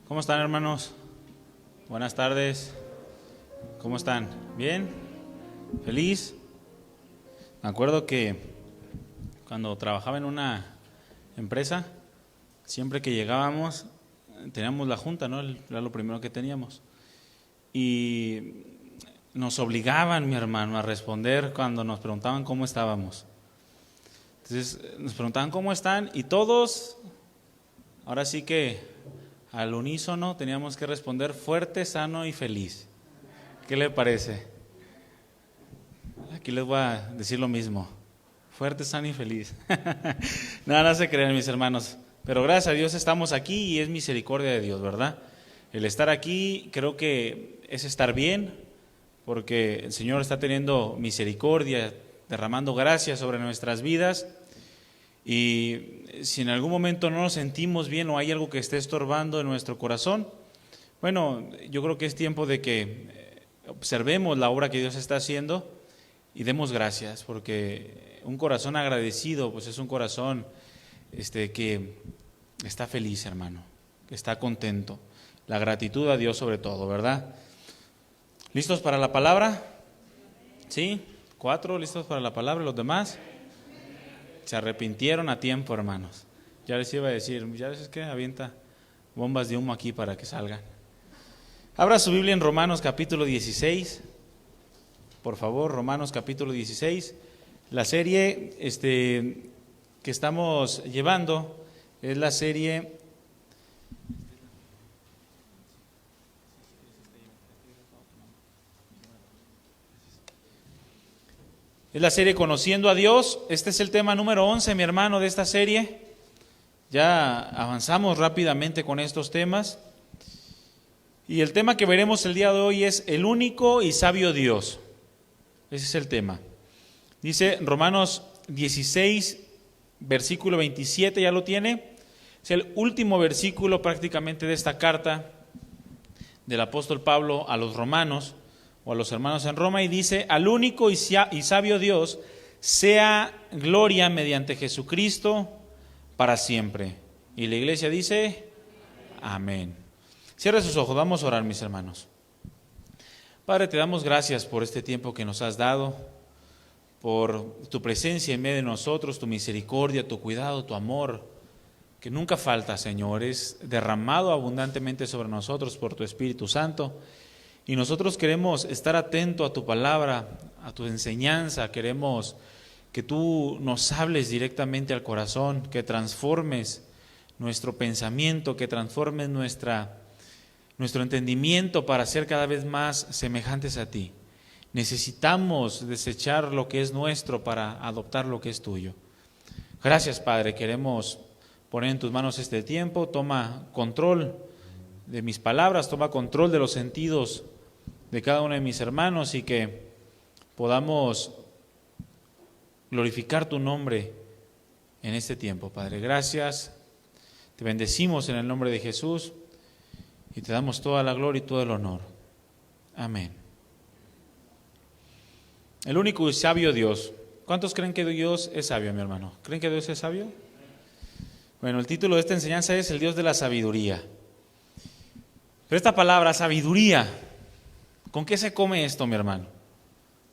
¿Cómo están, hermanos? Buenas tardes. ¿Cómo están? ¿Bien? ¿Feliz? Me acuerdo que cuando trabajaba en una empresa, siempre que llegábamos, teníamos la junta, ¿no? Era lo primero que teníamos. Y nos obligaban, mi hermano, a responder cuando nos preguntaban cómo estábamos. Entonces, nos preguntaban cómo están y todos, ahora sí que al unísono teníamos que responder fuerte, sano y feliz. ¿Qué le parece? Aquí les voy a decir lo mismo. Fuerte, sano y feliz. No se crean, mis hermanos. Pero gracias a Dios estamos aquí y es misericordia de Dios, ¿verdad? El estar aquí creo que es estar bien, porque el Señor está teniendo misericordia, derramando gracia sobre nuestras vidas. Y si en algún momento no nos sentimos bien o hay algo que esté estorbando en nuestro corazón, bueno, yo creo que es tiempo de que observemos la obra que Dios está haciendo y demos gracias, porque un corazón agradecido pues es un corazón que está feliz, hermano, que está contento. La gratitud a Dios sobre todo, ¿verdad? ¿Listos para la palabra? ¿Sí? 4, ¿listos para la palabra? ¿Los demás? Se arrepintieron a tiempo, hermanos. Ya les iba a decir, ya ves que avienta bombas de humo aquí para que salgan. Abra su Biblia en Romanos capítulo 16. Por favor, Romanos capítulo 16. La serie que estamos llevando es la serie Conociendo a Dios. Este es el tema número 11, mi hermano, de esta serie. Ya avanzamos rápidamente con estos temas. Y el tema que veremos el día de hoy es el único y sabio Dios. Ese es el tema. Dice Romanos 16, versículo 27, ¿ya lo tiene? Es el último versículo prácticamente de esta carta del apóstol Pablo a los romanos, o a los hermanos en Roma, y dice: al único y sabio Dios sea gloria mediante Jesucristo para siempre. Y la iglesia dice: amén. Cierre sus ojos, vamos a orar, mis hermanos. Padre, te damos gracias por este tiempo que nos has dado, por tu presencia en medio de nosotros, tu misericordia, tu cuidado, tu amor, que nunca falta, Señor, es derramado abundantemente sobre nosotros por tu Espíritu Santo. Y nosotros queremos estar atentos a tu palabra, a tu enseñanza. Queremos que tú nos hables directamente al corazón, que transformes nuestro pensamiento, que transformes nuestro entendimiento para ser cada vez más semejantes a ti. Necesitamos desechar lo que es nuestro para adoptar lo que es tuyo. Gracias, Padre. Queremos poner en tus manos este tiempo. Toma control de mis palabras, toma control de los sentidos de cada uno de mis hermanos y que podamos glorificar tu nombre en este tiempo, Padre. Gracias, te bendecimos en el nombre de Jesús y te damos toda la gloria y todo el honor. Amén. El único y sabio Dios. ¿Cuántos creen que Dios es sabio, mi hermano? ¿Creen que Dios es sabio? Bueno, el título de esta enseñanza es el Dios de la sabiduría. Pero esta palabra, sabiduría, ¿con qué se come esto, mi hermano?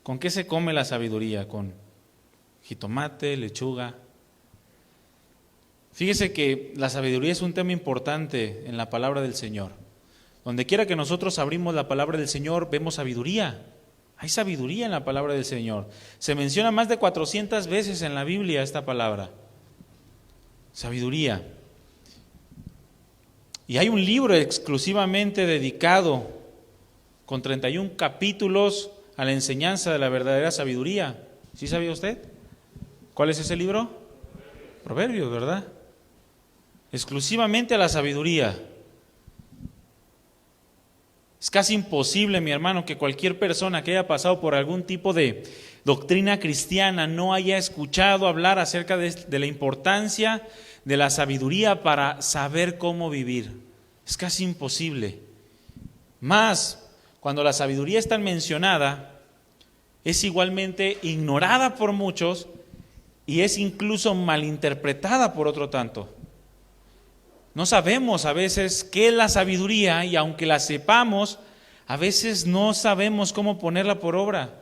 ¿Con qué se come la sabiduría? ¿Con jitomate, lechuga? Fíjese que la sabiduría es un tema importante en la palabra del Señor. Donde quiera que nosotros abrimos la palabra del Señor, vemos sabiduría. Hay sabiduría en la palabra del Señor. Se menciona más de 400 veces en la Biblia esta palabra. Sabiduría. Y hay un libro exclusivamente dedicado con 31 capítulos a la enseñanza de la verdadera sabiduría. ¿Sí sabía usted? ¿Cuál es ese libro? Proverbios, ¿verdad? Exclusivamente a la sabiduría. Es casi imposible, mi hermano, que cualquier persona que haya pasado por algún tipo de doctrina cristiana no haya escuchado hablar acerca de la importancia de la sabiduría para saber cómo vivir. Es casi imposible. Más, cuando la sabiduría es tan mencionada, es igualmente ignorada por muchos y es incluso malinterpretada por otro tanto. No sabemos a veces qué es la sabiduría y aunque la sepamos, a veces no sabemos cómo ponerla por obra.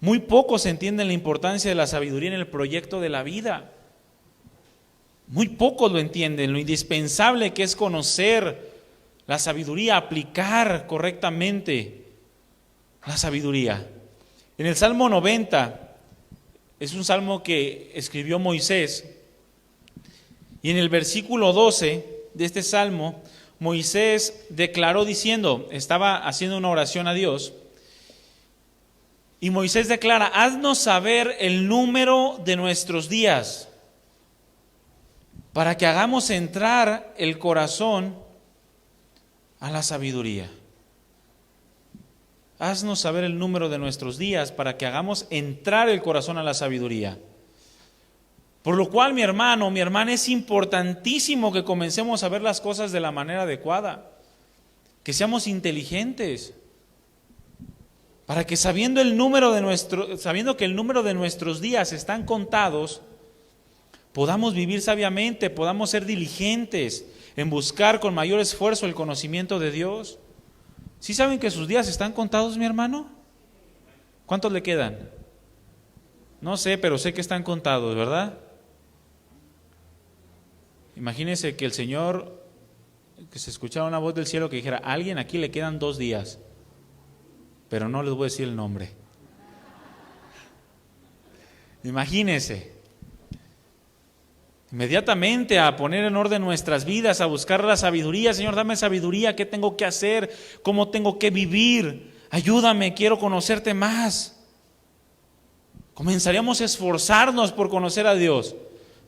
Muy pocos entienden la importancia de la sabiduría en el proyecto de la vida. Muy pocos lo entienden, lo indispensable que es conocer la sabiduría, aplicar correctamente la sabiduría. En el Salmo 90, es un salmo que escribió Moisés, y en el versículo 12 de este salmo, Moisés declaró diciendo, estaba haciendo una oración a Dios, y Moisés declara: haznos saber el número de nuestros días, para que hagamos entrar el corazón a la sabiduría. Haznos saber el número de nuestros días, para que hagamos entrar el corazón a la sabiduría. Por lo cual, mi hermano, mi hermana, es importantísimo que comencemos a ver las cosas de la manera adecuada, que seamos inteligentes, para que sabiendo que el número de nuestros días están contados, podamos vivir sabiamente, podamos ser diligentes en buscar con mayor esfuerzo el conocimiento de Dios. ¿Sí saben que sus días están contados, mi hermano? ¿Cuántos le quedan? No sé, pero sé que están contados, ¿verdad? Imagínense que el Señor, que se escuchara una voz del cielo que dijera: a alguien aquí le quedan 2 días, pero no les voy a decir el nombre. Imagínense. Inmediatamente a poner en orden nuestras vidas, a buscar la sabiduría. Señor, dame sabiduría, ¿qué tengo que hacer? ¿Cómo tengo que vivir? Ayúdame, quiero conocerte más. Comenzaríamos a esforzarnos por conocer a Dios,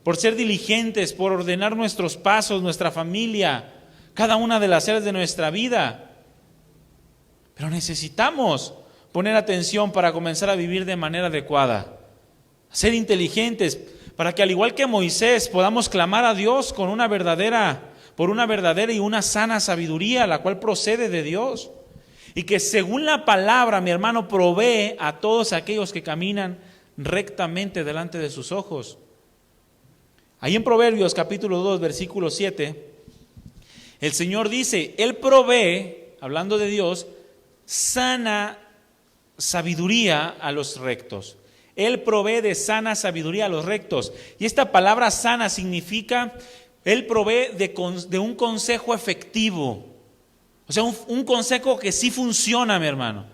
por ser diligentes, por ordenar nuestros pasos, nuestra familia, cada una de las áreas de nuestra vida. Pero necesitamos poner atención para comenzar a vivir de manera adecuada, ser inteligentes, para que al igual que Moisés podamos clamar a Dios por una verdadera y una sana sabiduría, la cual procede de Dios, y que según la palabra, mi hermano, provee a todos aquellos que caminan rectamente delante de sus ojos. Ahí en Proverbios capítulo 2, versículo 7, el Señor dice: Él provee, hablando de Dios, sana sabiduría a los rectos. Él provee de sana sabiduría a los rectos. Y esta palabra sana significa, Él provee de un consejo efectivo. O sea, un consejo que sí funciona, mi hermano.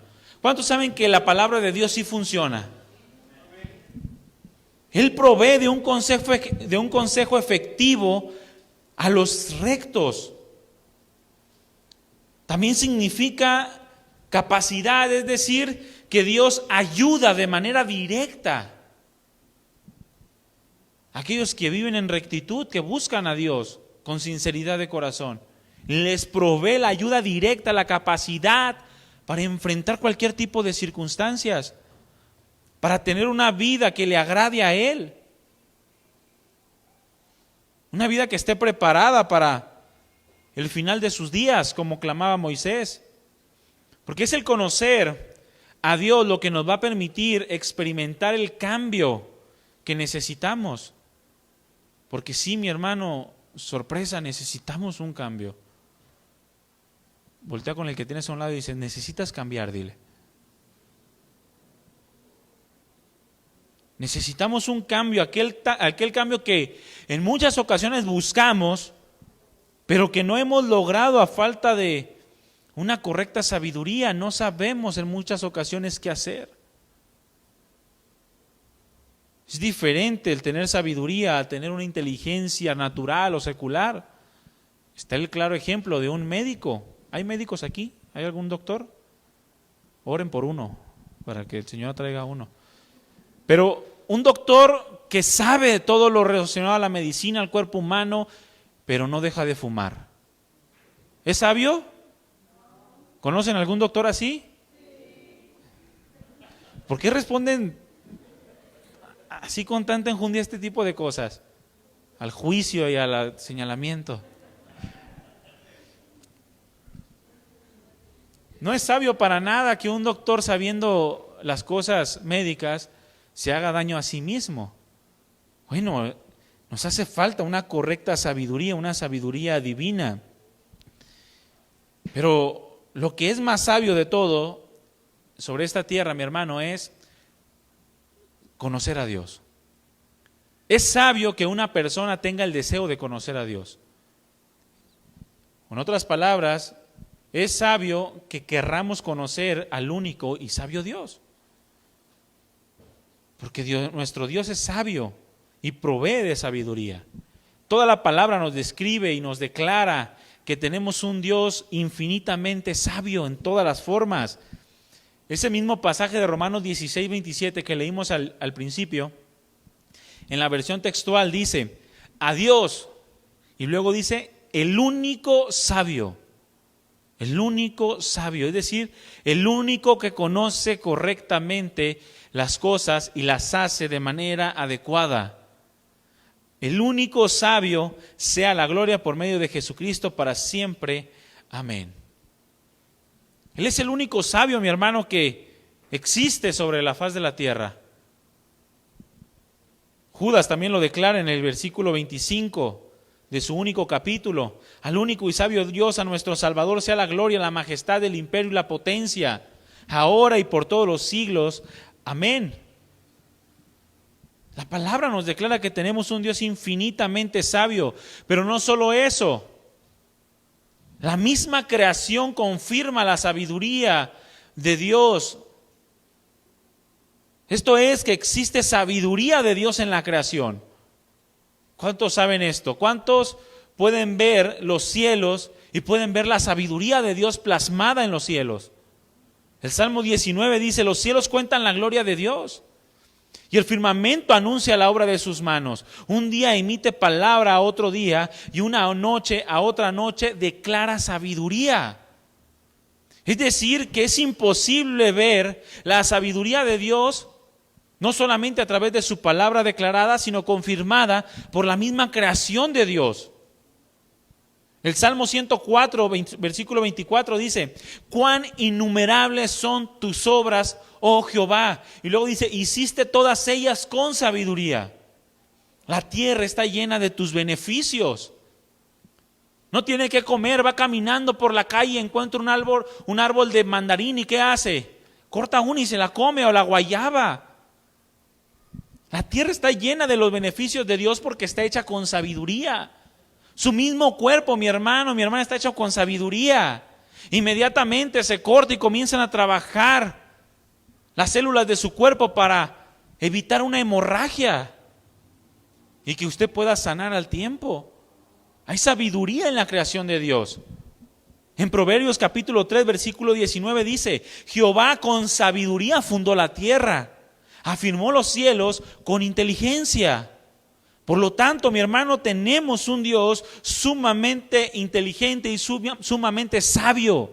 ¿Cuántos saben que la palabra de Dios sí funciona? Él provee de un consejo efectivo a los rectos. También significa capacidad, es decir, que Dios ayuda de manera directa a aquellos que viven en rectitud, que buscan a Dios con sinceridad de corazón. Les provee la ayuda directa, la capacidad para enfrentar cualquier tipo de circunstancias, para tener una vida que le agrade a Él, una vida que esté preparada para el final de sus días, como clamaba Moisés. Porque es el conocer a Dios lo que nos va a permitir experimentar el cambio que necesitamos. Porque sí, mi hermano, sorpresa, necesitamos un cambio. Voltea con el que tienes a un lado y dice: necesitas cambiar, dile. Necesitamos un cambio, aquel cambio que en muchas ocasiones buscamos, pero que no hemos logrado a falta de una correcta sabiduría. No sabemos en muchas ocasiones qué hacer. Es diferente el tener sabiduría a tener una inteligencia natural o secular. Está el claro ejemplo de un médico. ¿Hay médicos aquí? ¿Hay algún doctor? Oren por uno, para que el Señor traiga uno. Pero un doctor que sabe todo lo relacionado a la medicina, al cuerpo humano, pero no deja de fumar. ¿Es sabio? ¿Conocen algún doctor así? ¿Por qué responden así con tanta enjundia este tipo de cosas? Al juicio y al señalamiento. No es sabio para nada que un doctor, sabiendo las cosas médicas, se haga daño a sí mismo. Bueno, Nos hace falta una correcta sabiduría, una sabiduría divina. Pero lo que es más sabio de todo sobre esta tierra, mi hermano, es conocer a Dios. Es sabio que una persona tenga el deseo de conocer a Dios. Con otras palabras, es sabio que querramos conocer al único y sabio Dios. Porque nuestro Dios es sabio y provee de sabiduría. Toda la palabra nos describe y nos declara que tenemos un Dios infinitamente sabio en todas las formas. Ese mismo pasaje de Romanos 16, 27 que leímos al principio, en la versión textual dice, a Dios, y luego dice, el único sabio. El único sabio, es decir, el único que conoce correctamente las cosas y las hace de manera adecuada. El único sabio, sea la gloria por medio de Jesucristo para siempre. Amén. Él es el único sabio, mi hermano, que existe sobre la faz de la tierra. Judas también lo declara en el versículo 25 de su único capítulo. Al único y sabio Dios, a nuestro Salvador, sea la gloria, la majestad, el imperio y la potencia, ahora y por todos los siglos. Amén. La palabra nos declara que tenemos un Dios infinitamente sabio, pero no solo eso. La misma creación confirma la sabiduría de Dios. Esto es que existe sabiduría de Dios en la creación. ¿Cuántos saben esto? ¿Cuántos pueden ver los cielos y pueden ver la sabiduría de Dios plasmada en los cielos? El Salmo 19 dice, los cielos cuentan la gloria de Dios y el firmamento anuncia la obra de sus manos. Un día emite palabra a otro día y una noche a otra noche declara sabiduría. Es decir, que es imposible ver la sabiduría de Dios no solamente a través de su palabra declarada, sino confirmada por la misma creación de Dios. El Salmo 104, versículo 24 dice, cuán innumerables son tus obras, oh Jehová. Y luego dice, hiciste todas ellas con sabiduría. La tierra está llena de tus beneficios. No tiene que comer, va caminando por la calle, encuentra un árbol de mandarín y ¿qué hace? Corta una y se la come, o la guayaba. La tierra está llena de los beneficios de Dios porque está hecha con sabiduría. Su mismo cuerpo, mi hermano, mi hermana, está hecho con sabiduría. Inmediatamente se corta y comienzan a trabajar las células de su cuerpo para evitar una hemorragia y que usted pueda sanar al tiempo. Hay sabiduría en la creación de Dios. En Proverbios capítulo 3, versículo 19 dice, Jehová con sabiduría fundó la tierra, afirmó los cielos con inteligencia. Por lo tanto, mi hermano, tenemos un Dios sumamente inteligente y sumamente sabio.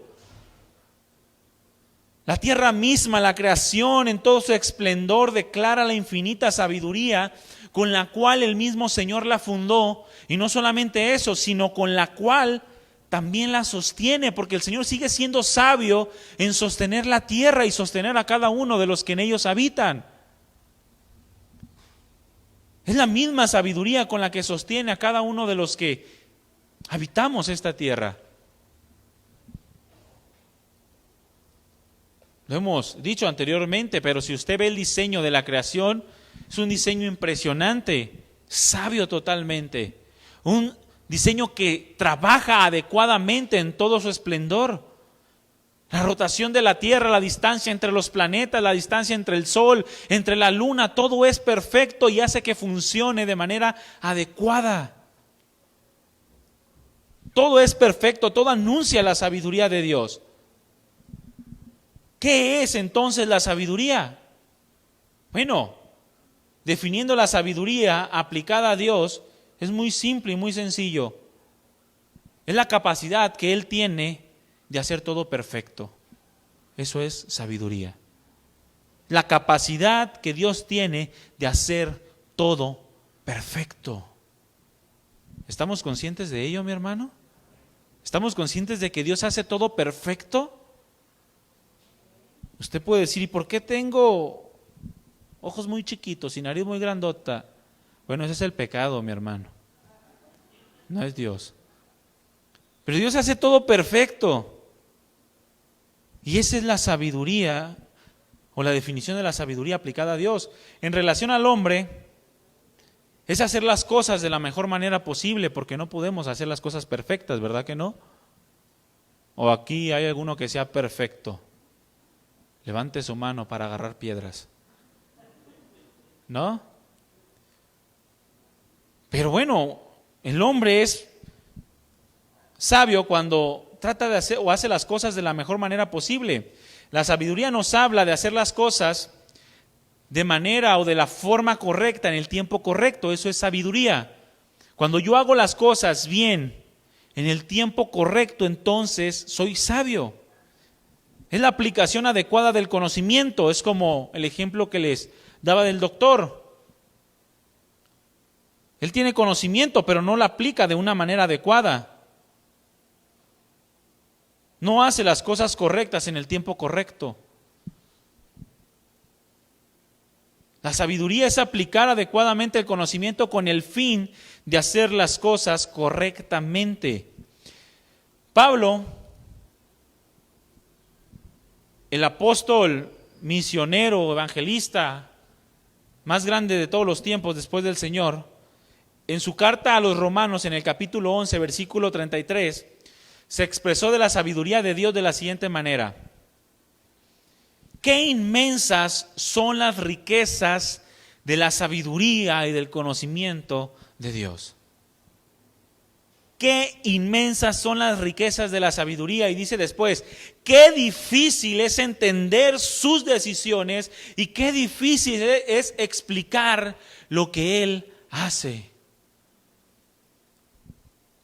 La tierra misma, la creación en todo su esplendor declara la infinita sabiduría con la cual el mismo Señor la fundó. Y no solamente eso, sino con la cual también la sostiene, porque el Señor sigue siendo sabio en sostener la tierra y sostener a cada uno de los que en ellos habitan. Es la misma sabiduría con la que sostiene a cada uno de los que habitamos esta tierra. Lo hemos dicho anteriormente, pero si usted ve el diseño de la creación, es un diseño impresionante, sabio totalmente. Un diseño que trabaja adecuadamente en todo su esplendor. La rotación de la Tierra, la distancia entre los planetas, la distancia entre el Sol, entre la Luna, todo es perfecto y hace que funcione de manera adecuada. Todo es perfecto, todo anuncia la sabiduría de Dios. ¿Qué es entonces la sabiduría? Bueno, definiendo la sabiduría aplicada a Dios, es muy simple y muy sencillo. Es la capacidad que Él tiene de hacer todo perfecto. Eso es sabiduría. La capacidad que Dios tiene de hacer todo perfecto. ¿Estamos conscientes de ello, mi hermano? ¿Estamos conscientes de que Dios hace todo perfecto? Usted puede decir, ¿y por qué tengo ojos muy chiquitos y nariz muy grandota? Bueno, ese es el pecado, mi hermano. No es Dios. Pero Dios hace todo perfecto. Y esa es la sabiduría, o la definición de la sabiduría aplicada a Dios. En relación al hombre, es hacer las cosas de la mejor manera posible, porque no podemos hacer las cosas perfectas, ¿verdad que no? ¿O aquí hay alguno que sea perfecto? Levante su mano para agarrar piedras. ¿No? Pero bueno, el hombre es sabio cuando trata de hacer o hace las cosas de la mejor manera posible. La sabiduría nos habla de hacer las cosas de manera o de la forma correcta en el tiempo correcto. Eso es sabiduría. Cuando yo hago las cosas bien en el tiempo correcto, entonces soy sabio. Es la aplicación adecuada del conocimiento. Es como el ejemplo que les daba del doctor. Él tiene conocimiento, pero no lo aplica de una manera adecuada. No hace las cosas correctas en el tiempo correcto. La sabiduría es aplicar adecuadamente el conocimiento con el fin de hacer las cosas correctamente. Pablo, el apóstol, misionero, evangelista, más grande de todos los tiempos después del Señor, en su carta a los Romanos, en el capítulo 11, versículo 33, se expresó de la sabiduría de Dios de la siguiente manera: qué inmensas son las riquezas de la sabiduría y del conocimiento de Dios. Qué inmensas son las riquezas de la sabiduría. Y dice después, qué difícil es entender sus decisiones y qué difícil es explicar lo que Él hace.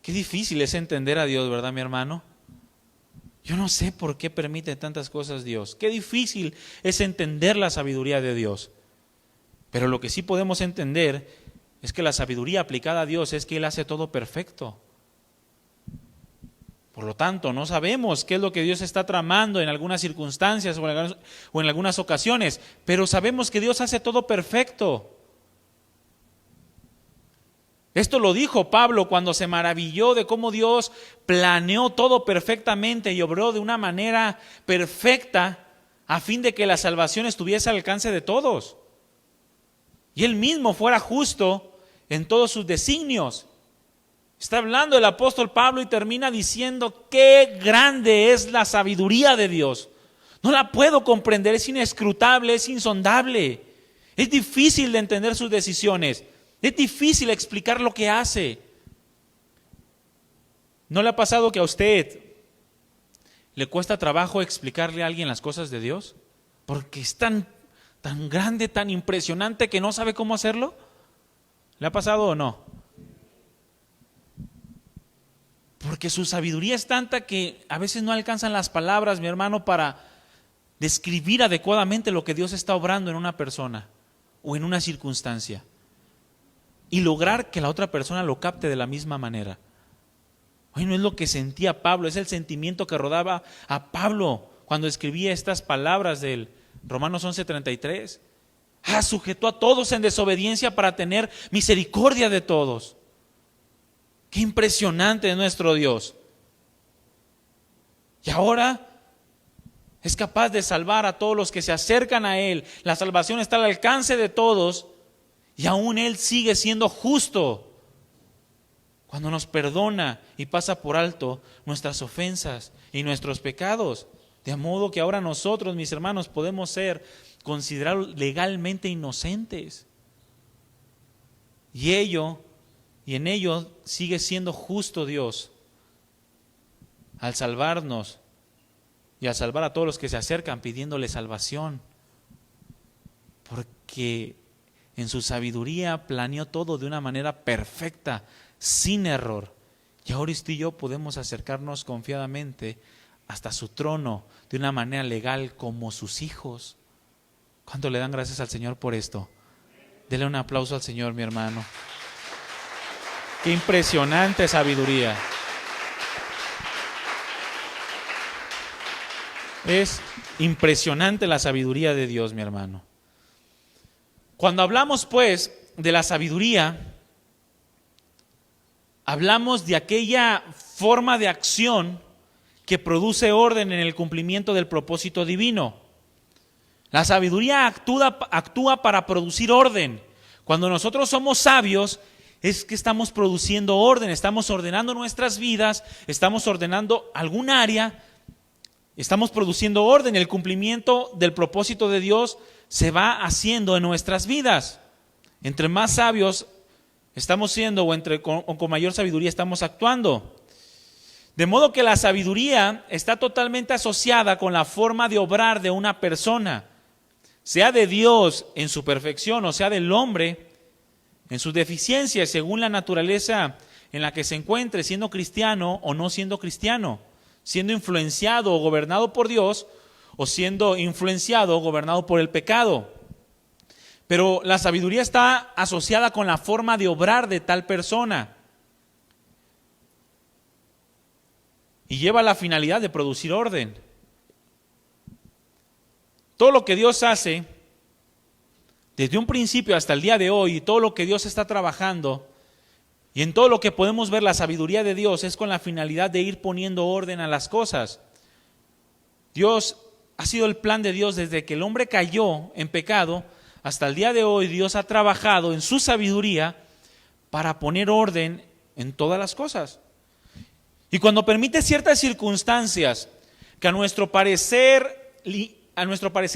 Qué difícil es entender a Dios, ¿verdad, mi hermano? Yo no sé por qué permite tantas cosas Dios. Qué difícil es entender la sabiduría de Dios. Pero lo que sí podemos entender es que la sabiduría aplicada a Dios es que Él hace todo perfecto. Por lo tanto, no sabemos qué es lo que Dios está tramando en algunas circunstancias o en algunas ocasiones, pero sabemos que Dios hace todo perfecto. Esto lo dijo Pablo cuando se maravilló de cómo Dios planeó todo perfectamente y obró de una manera perfecta a fin de que la salvación estuviese al alcance de todos. Y Él mismo fuera justo en todos sus designios. Está hablando el apóstol Pablo y termina diciendo qué grande es la sabiduría de Dios. No la puedo comprender, es inescrutable, es insondable. Es difícil de entender sus decisiones. Es difícil explicar lo que hace. ¿No le ha pasado que a usted le cuesta trabajo explicarle a alguien las cosas de Dios? Porque es tan grande, tan impresionante que no sabe cómo hacerlo. ¿Le ha pasado o no? Porque su sabiduría es tanta que a veces no alcanzan las palabras, mi hermano, para describir adecuadamente lo que Dios está obrando en una persona o en una circunstancia. Y lograr que la otra persona lo capte de la misma manera. Hoy no es lo que sentía Pablo, es el sentimiento que rodaba a Pablo cuando escribía estas palabras del Romanos 11:33. Sujetó a todos en desobediencia para tener misericordia de todos. Qué impresionante es nuestro Dios. Y ahora es capaz de salvar a todos los que se acercan a Él. La salvación está al alcance de todos. Y aún Él sigue siendo justo cuando nos perdona y pasa por alto nuestras ofensas y nuestros pecados. De modo que ahora nosotros, mis hermanos, podemos ser considerados legalmente inocentes. Y en ello sigue siendo justo Dios al salvarnos y al salvar a todos los que se acercan pidiéndole salvación. Porque en su sabiduría planeó todo de una manera perfecta, sin error. Y ahora usted y yo podemos acercarnos confiadamente hasta su trono de una manera legal como sus hijos. ¿Cuánto le dan gracias al Señor por esto? Dele un aplauso al Señor, mi hermano. Qué impresionante sabiduría. Es impresionante la sabiduría de Dios, mi hermano. Cuando hablamos, pues, de la sabiduría, hablamos de aquella forma de acción que produce orden en el cumplimiento del propósito divino. La sabiduría actúa para producir orden. Cuando nosotros somos sabios, es que estamos produciendo orden, estamos ordenando nuestras vidas, estamos ordenando algún área, estamos produciendo orden. El cumplimiento del propósito de Dios se va haciendo en nuestras vidas. Entre más sabios estamos siendo o con mayor sabiduría estamos actuando. De modo que la sabiduría está totalmente asociada con la forma de obrar de una persona, sea de Dios en su perfección o sea del hombre en sus deficiencias, según la naturaleza en la que se encuentre, siendo cristiano o no siendo cristiano, siendo influenciado o gobernado por Dios o siendo influenciado o gobernado por el pecado. Pero la sabiduría está asociada con la forma de obrar de tal persona y lleva la finalidad de producir orden. Todo lo que Dios hace, desde un principio hasta el día de hoy, y todo lo que Dios está trabajando, y en todo lo que podemos ver la sabiduría de Dios, es con la finalidad de ir poniendo orden a las cosas. Dios ha sido el plan de Dios desde que el hombre cayó en pecado. Hasta el día de hoy Dios ha trabajado en su sabiduría para poner orden en todas las cosas. Y cuando permite ciertas circunstancias que a nuestro parecer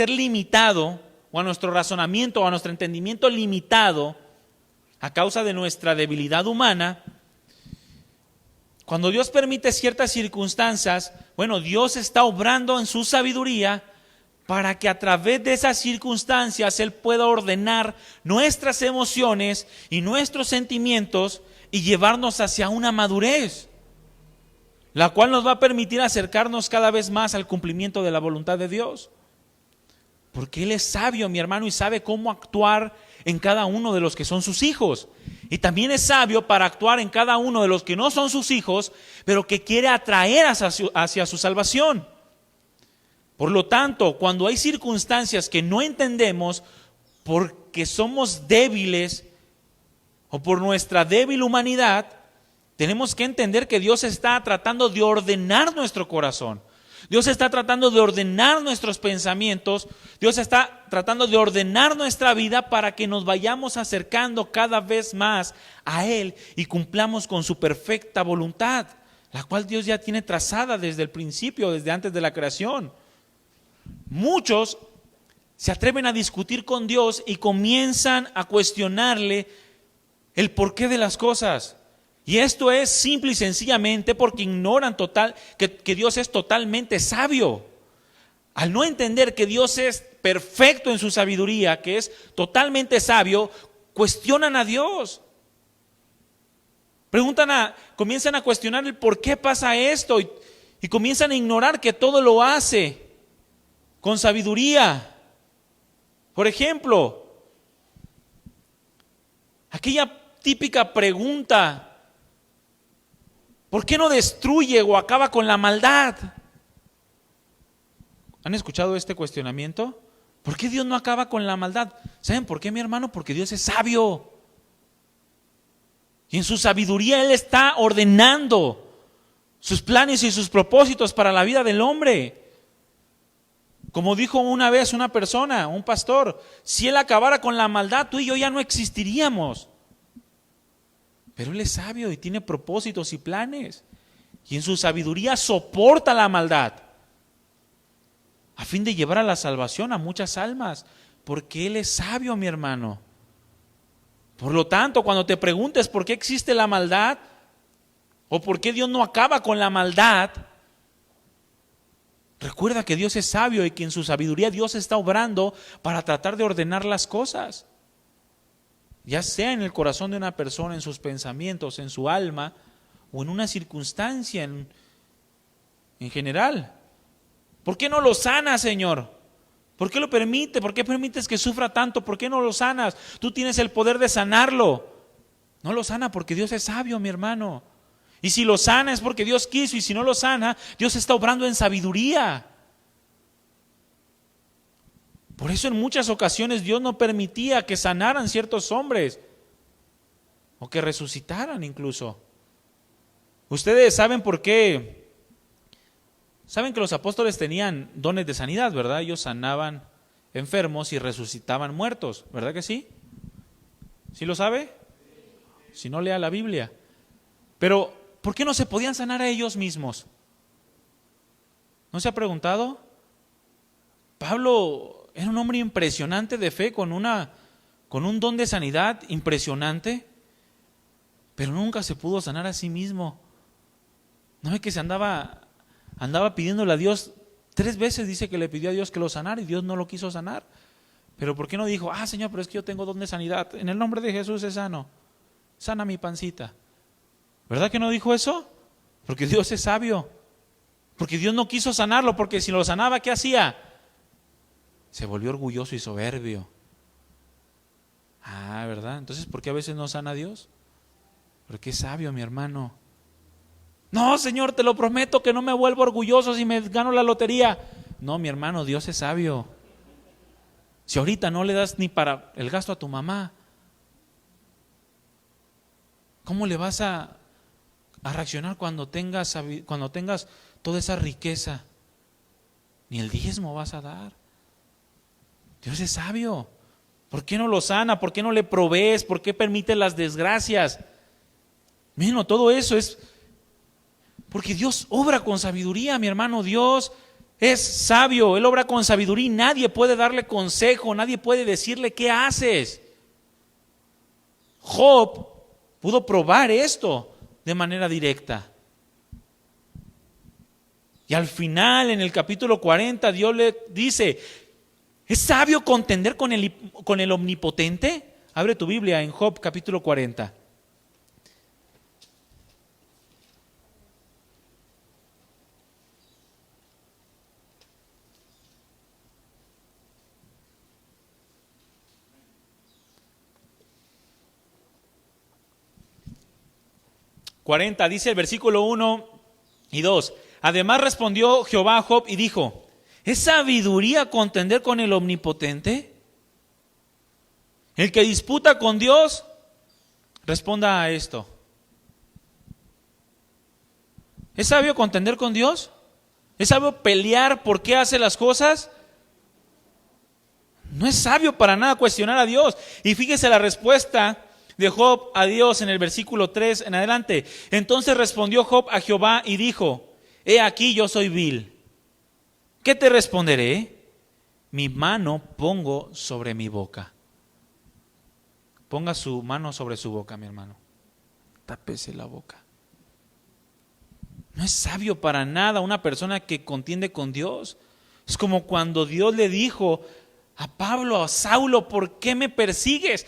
limitado, o a nuestro razonamiento o a nuestro entendimiento limitado, a causa de nuestra debilidad humana, cuando Dios permite ciertas circunstancias, Dios está obrando en su sabiduría para que a través de esas circunstancias Él pueda ordenar nuestras emociones y nuestros sentimientos y llevarnos hacia una madurez, la cual nos va a permitir acercarnos cada vez más al cumplimiento de la voluntad de Dios. Porque Él es sabio, mi hermano, y sabe cómo actuar en cada uno de los que son sus hijos. Y también es sabio para actuar en cada uno de los que no son sus hijos, pero que quiere atraer hacia su salvación. Por lo tanto, cuando hay circunstancias que no entendemos porque somos débiles o por nuestra débil humanidad, tenemos que entender que Dios está tratando de ordenar nuestro corazón. Dios está tratando de ordenar nuestros pensamientos. Dios está tratando de ordenar nuestra vida para que nos vayamos acercando cada vez más a Él y cumplamos con su perfecta voluntad, la cual Dios ya tiene trazada desde el principio, desde antes de la creación. Muchos se atreven a discutir con Dios y comienzan a cuestionarle el porqué de las cosas. Y esto es simple y sencillamente porque ignoran que Dios es totalmente sabio. Al no entender que Dios es perfecto en su sabiduría, que es totalmente sabio, cuestionan a Dios. Comienzan a cuestionar el por qué pasa esto y comienzan a ignorar que todo lo hace con sabiduría. Por ejemplo, aquella típica pregunta: ¿por qué no destruye o acaba con la maldad? ¿Han escuchado este cuestionamiento? ¿Por qué Dios no acaba con la maldad? ¿Saben por qué, mi hermano? Porque Dios es sabio. Y en su sabiduría Él está ordenando sus planes y sus propósitos para la vida del hombre. Como dijo una vez una persona, un pastor: si Él acabara con la maldad, tú y yo ya no existiríamos. Pero Él es sabio y tiene propósitos y planes. Y en su sabiduría soporta la maldad a fin de llevar a la salvación a muchas almas. Porque Él es sabio, mi hermano. Por lo tanto, cuando te preguntes por qué existe la maldad o por qué Dios no acaba con la maldad, recuerda que Dios es sabio y que en su sabiduría Dios está obrando para tratar de ordenar las cosas. Ya sea en el corazón de una persona, en sus pensamientos, en su alma, o en una circunstancia en general. ¿Por qué no lo sanas, Señor? ¿Por qué lo permite? ¿Por qué permites que sufra tanto? ¿Por qué no lo sanas? Tú tienes el poder de sanarlo. No lo sana porque Dios es sabio, mi hermano. Y si lo sana es porque Dios quiso, y si no lo sana, Dios está obrando en sabiduría. Por eso en muchas ocasiones Dios no permitía que sanaran ciertos hombres. o que resucitaran incluso. Ustedes saben por qué. Saben que los apóstoles tenían dones de sanidad, ¿verdad? Ellos sanaban enfermos y resucitaban muertos, ¿verdad que sí? ¿Sí lo sabe? Si no, lea la Biblia. Pero, ¿por qué no se podían sanar a ellos mismos? ¿No se ha preguntado? Pablo era un hombre impresionante de fe, con un don de sanidad impresionante, pero nunca se pudo sanar a sí mismo. ¿No ve que se andaba pidiéndole a Dios 3 veces? Dice que le pidió a Dios que lo sanara y Dios no lo quiso sanar. Pero ¿por qué no dijo, Señor, pero es que yo tengo don de sanidad, en el nombre de Jesús es sano, sana mi pancita? ¿Verdad que no dijo eso? Porque Dios es sabio, porque Dios no quiso sanarlo, porque si lo sanaba, ¿qué hacía? Se volvió orgulloso y soberbio. ¿Verdad? Entonces, ¿por qué a veces no sana Dios? Porque es sabio, mi hermano. No, Señor, te lo prometo que no me vuelvo orgulloso si me gano la lotería. No, mi hermano, Dios es sabio. Si ahorita no le das ni para el gasto a tu mamá, ¿cómo le vas a reaccionar cuando tengas toda esa riqueza? Ni el diezmo vas a dar. Dios es sabio. ¿Por qué no lo sana? ¿Por qué no le provees? ¿Por qué permite las desgracias? Miren, todo eso es porque Dios obra con sabiduría, mi hermano. Dios es sabio, Él obra con sabiduría y nadie puede darle consejo, nadie puede decirle qué haces. Job pudo probar esto de manera directa. Y al final, en el capítulo 40, Dios le dice, ¿es sabio contender con el omnipotente? Abre tu Biblia en Job capítulo 40. Dice el versículo 1 y 2. Además respondió Jehová a Job y dijo, ¿es sabiduría contender con el omnipotente? El que disputa con Dios, responda a esto. ¿Es sabio contender con Dios? ¿Es sabio pelear por qué hace las cosas? No es sabio para nada cuestionar a Dios. Y fíjese la respuesta de Job a Dios en el versículo 3 en adelante. Entonces respondió Job a Jehová y dijo, he aquí yo soy vil. ¿Qué te responderé? Mi mano pongo sobre mi boca. Ponga su mano sobre su boca, mi hermano. Tápese la boca. No es sabio para nada una persona que contiende con Dios. Es como cuando Dios le dijo a Pablo, a Saulo, ¿por qué me persigues?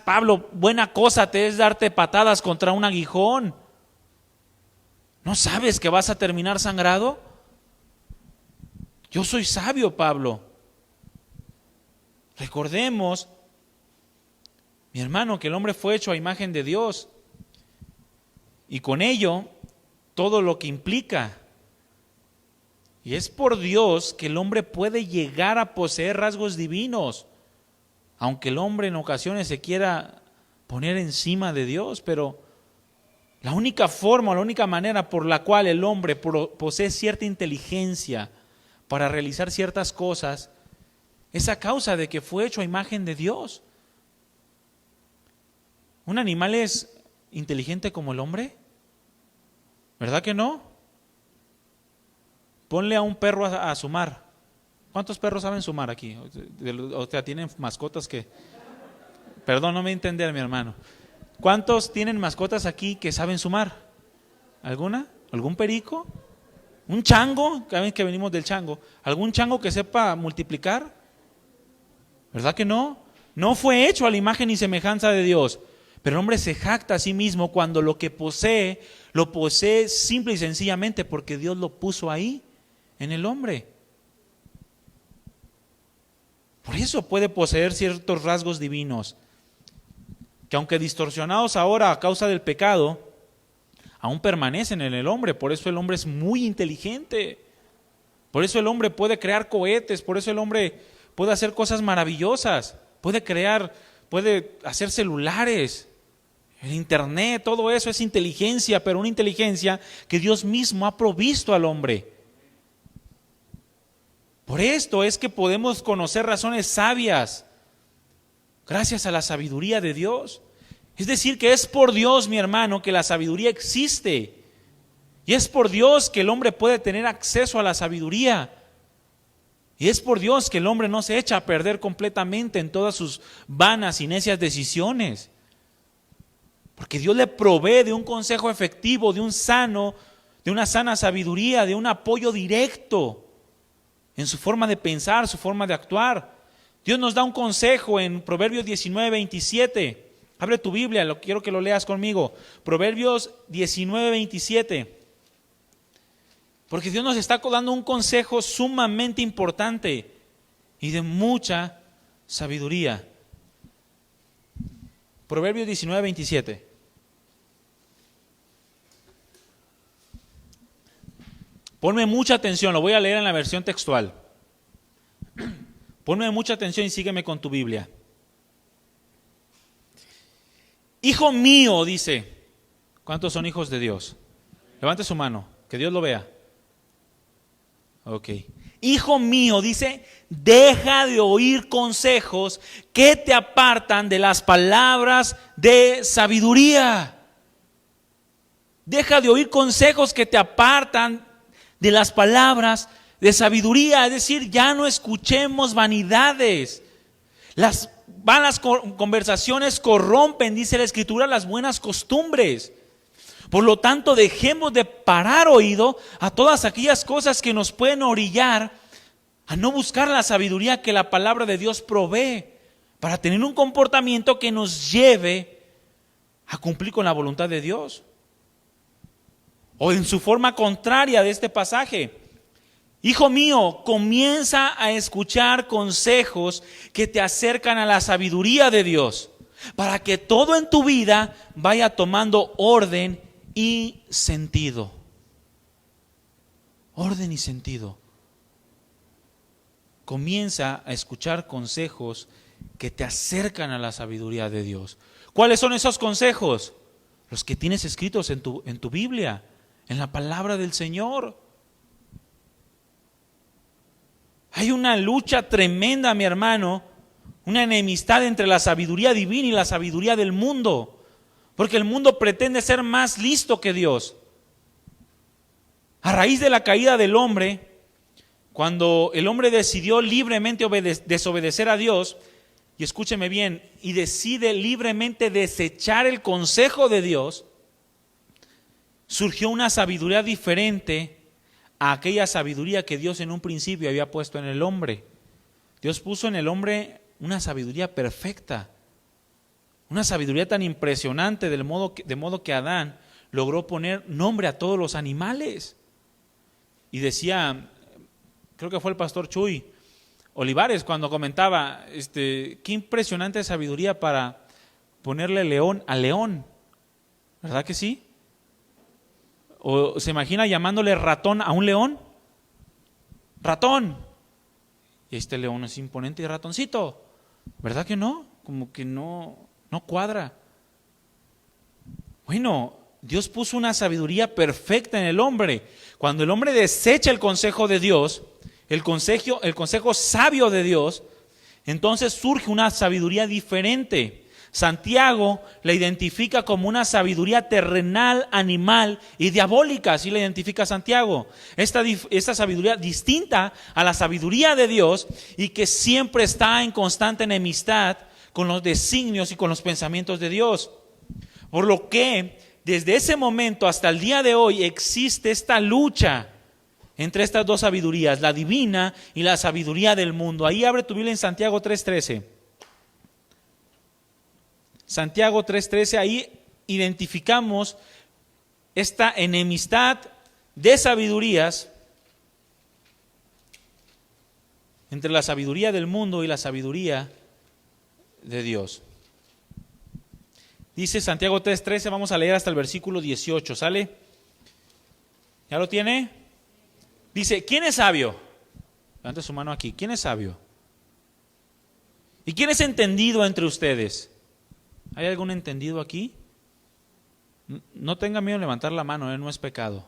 Pablo, buena cosa te es darte patadas contra un aguijón. ¿No sabes que vas a terminar sangrado? Yo soy sabio, Pablo. Recordemos, mi hermano, que el hombre fue hecho a imagen de Dios. Y con ello, todo lo que implica. Y es por Dios que el hombre puede llegar a poseer rasgos divinos, aunque el hombre en ocasiones se quiera poner encima de Dios, pero la única forma, la única manera por la cual el hombre posee cierta inteligencia para realizar ciertas cosas es a causa de que fue hecho a imagen de Dios. ¿Un animal es inteligente como el hombre? ¿Verdad que no? Ponle a un perro a sumar. ¿Cuántos perros saben sumar aquí? O sea, tienen mascotas que... Perdón, no me entender, mi hermano. ¿Cuántos tienen mascotas aquí que saben sumar? ¿Alguna? ¿Algún perico? ¿Un chango? Cada vez que venimos del chango. ¿Algún chango que sepa multiplicar? ¿Verdad que no? No fue hecho a la imagen y semejanza de Dios. Pero el hombre se jacta a sí mismo cuando lo que posee, lo posee simple y sencillamente porque Dios lo puso ahí, en el hombre. Por eso puede poseer ciertos rasgos divinos, que aunque distorsionados ahora a causa del pecado, aún permanecen en el hombre. Por eso el hombre es muy inteligente. Por eso el hombre puede crear cohetes, por eso el hombre puede hacer cosas maravillosas, puede hacer celulares. El internet, todo eso es inteligencia, pero una inteligencia que Dios mismo ha provisto al hombre. Por esto es que podemos conocer razones sabias gracias a la sabiduría de Dios. Es decir, que es por Dios, mi hermano, que la sabiduría existe. Y es por Dios que el hombre puede tener acceso a la sabiduría. Y es por Dios que el hombre no se echa a perder completamente en todas sus vanas y necias decisiones. Porque Dios le provee de un consejo efectivo, de una sana sabiduría, de un apoyo directo en su forma de pensar, su forma de actuar. Dios nos da un consejo en Proverbios 19:27. Abre tu Biblia, quiero que lo leas conmigo. Proverbios 19:27. Porque Dios nos está dando un consejo sumamente importante y de mucha sabiduría. Proverbios 19:27. Ponme mucha atención, lo voy a leer en la versión textual. Ponme mucha atención y sígueme con tu Biblia. Hijo mío, dice. ¿Cuántos son hijos de Dios? Levante su mano, que Dios lo vea. Ok. Hijo mío, dice, deja de oír consejos que te apartan de las palabras de sabiduría. Deja de oír consejos que te apartan de las palabras de sabiduría. Es decir, ya no escuchemos vanidades. Las malas conversaciones corrompen, dice la Escritura, las buenas costumbres. Por lo tanto, dejemos de parar oído a todas aquellas cosas que nos pueden orillar a no buscar la sabiduría que la palabra de Dios provee para tener un comportamiento que nos lleve a cumplir con la voluntad de Dios. O en su forma contraria de este pasaje. Hijo mío, comienza a escuchar consejos que te acercan a la sabiduría de Dios, para que todo en tu vida vaya tomando orden y sentido. Orden y sentido. Comienza a escuchar consejos que te acercan a la sabiduría de Dios. ¿Cuáles son esos consejos? Los que tienes escritos en tu Biblia, en la palabra del Señor. Hay una lucha tremenda, mi hermano, una enemistad entre la sabiduría divina y la sabiduría del mundo. Porque el mundo pretende ser más listo que Dios. A raíz de la caída del hombre, cuando el hombre decidió libremente desobedecer a Dios, y escúcheme bien, y decide libremente desechar el consejo de Dios, surgió una sabiduría diferente a aquella sabiduría que Dios en un principio había puesto en el hombre. Dios puso en el hombre una sabiduría perfecta. Una sabiduría tan impresionante de modo que Adán logró poner nombre a todos los animales. Y decía, creo que fue el pastor Chuy Olivares cuando comentaba, qué impresionante sabiduría para ponerle león a león. ¿Verdad que sí? ¿O se imagina llamándole ratón a un león? Ratón. Y este león es imponente y ratoncito. ¿Verdad que no? Como que no cuadra. Bueno, Dios puso una sabiduría perfecta en el hombre. Cuando el hombre desecha el consejo de Dios, el consejo sabio de Dios, entonces surge una sabiduría diferente. Santiago la identifica como una sabiduría terrenal, animal y diabólica, así la identifica Santiago. Esta sabiduría distinta a la sabiduría de Dios y que siempre está en constante enemistad con los designios y con los pensamientos de Dios. Por lo que desde ese momento hasta el día de hoy existe esta lucha entre estas dos sabidurías, la divina y la sabiduría del mundo. Ahí abre tu Biblia en Santiago 3:13. Santiago 3:13, ahí identificamos esta enemistad de sabidurías entre la sabiduría del mundo y la sabiduría de Dios. Dice Santiago 3:13, vamos a leer hasta el versículo 18, ¿sale? ¿Ya lo tiene? Dice, ¿quién es sabio? Levante su mano aquí, ¿quién es sabio? ¿Y quién es entendido entre ustedes? ¿Hay algún entendido aquí? No tenga miedo de levantar la mano, no es pecado.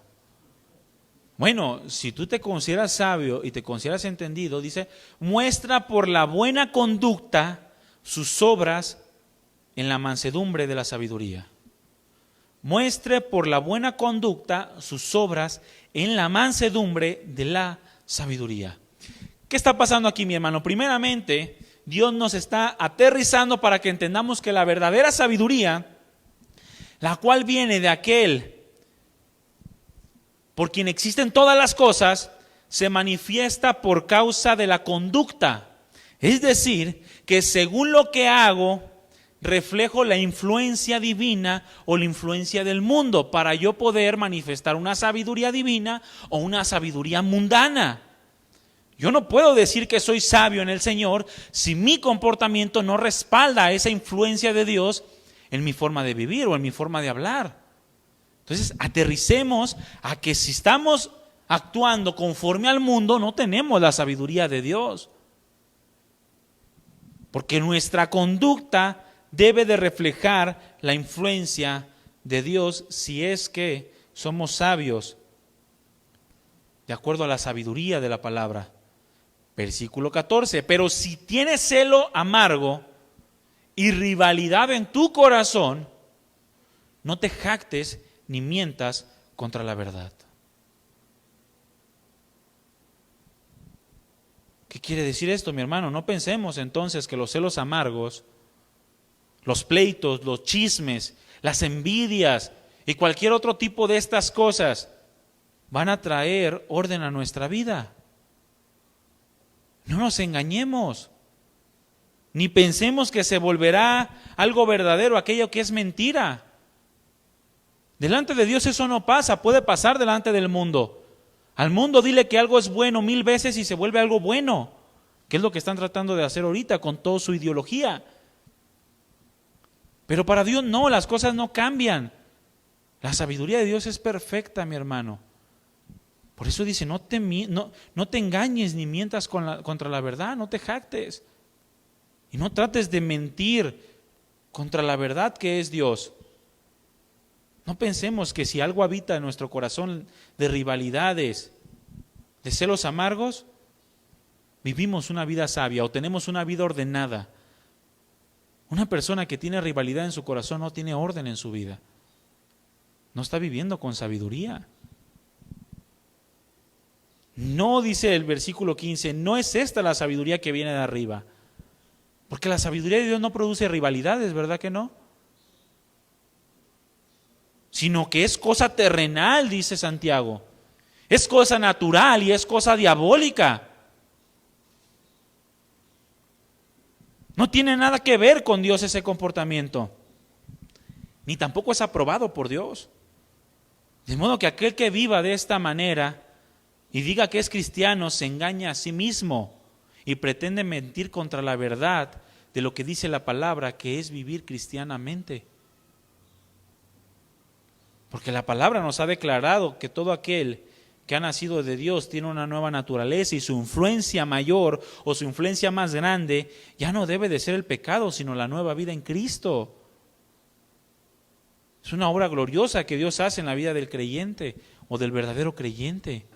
Bueno, si tú te consideras sabio y te consideras entendido, dice, muestra por la buena conducta sus obras en la mansedumbre de la sabiduría. Muestre por la buena conducta sus obras en la mansedumbre de la sabiduría. ¿Qué está pasando aquí, mi hermano? Primeramente, Dios nos está aterrizando para que entendamos que la verdadera sabiduría, la cual viene de aquel por quien existen todas las cosas, se manifiesta por causa de la conducta. Es decir, que según lo que hago, reflejo la influencia divina o la influencia del mundo para yo poder manifestar una sabiduría divina o una sabiduría mundana. Yo no puedo decir que soy sabio en el Señor si mi comportamiento no respalda esa influencia de Dios en mi forma de vivir o en mi forma de hablar. Entonces, aterricemos a que si estamos actuando conforme al mundo, no tenemos la sabiduría de Dios. Porque nuestra conducta debe de reflejar la influencia de Dios si es que somos sabios, de acuerdo a la sabiduría de la palabra. Versículo 14, pero si tienes celo amargo y rivalidad en tu corazón, no te jactes ni mientas contra la verdad. ¿Qué quiere decir esto, mi hermano? No pensemos entonces que los celos amargos, los pleitos, los chismes, las envidias y cualquier otro tipo de estas cosas van a traer orden a nuestra vida. No nos engañemos, ni pensemos que se volverá algo verdadero aquello que es mentira. Delante de Dios eso no pasa, puede pasar delante del mundo. Al mundo dile que algo es bueno 1000 veces y se vuelve algo bueno, que es lo que están tratando de hacer ahorita con toda su ideología. Pero para Dios no, las cosas no cambian. La sabiduría de Dios es perfecta, mi hermano. Por eso dice, no te engañes ni mientas contra la verdad, no te jactes. Y no trates de mentir contra la verdad que es Dios. No pensemos que si algo habita en nuestro corazón de rivalidades, de celos amargos, vivimos una vida sabia o tenemos una vida ordenada. Una persona que tiene rivalidad en su corazón no tiene orden en su vida. No está viviendo con sabiduría. No, dice el versículo 15, no es esta la sabiduría que viene de arriba. Porque la sabiduría de Dios no produce rivalidades, ¿verdad que no? Sino que es cosa terrenal, dice Santiago. Es cosa natural y es cosa diabólica. No tiene nada que ver con Dios ese comportamiento. Ni tampoco es aprobado por Dios. De modo que aquel que viva de esta manera y diga que es cristiano se engaña a sí mismo y pretende mentir contra la verdad de lo que dice la palabra, que es vivir cristianamente. Porque la palabra nos ha declarado que todo aquel que ha nacido de Dios tiene una nueva naturaleza y su influencia mayor o su influencia más grande ya no debe de ser el pecado, sino la nueva vida en Cristo. Es una obra gloriosa que Dios hace en la vida del creyente o del verdadero creyente.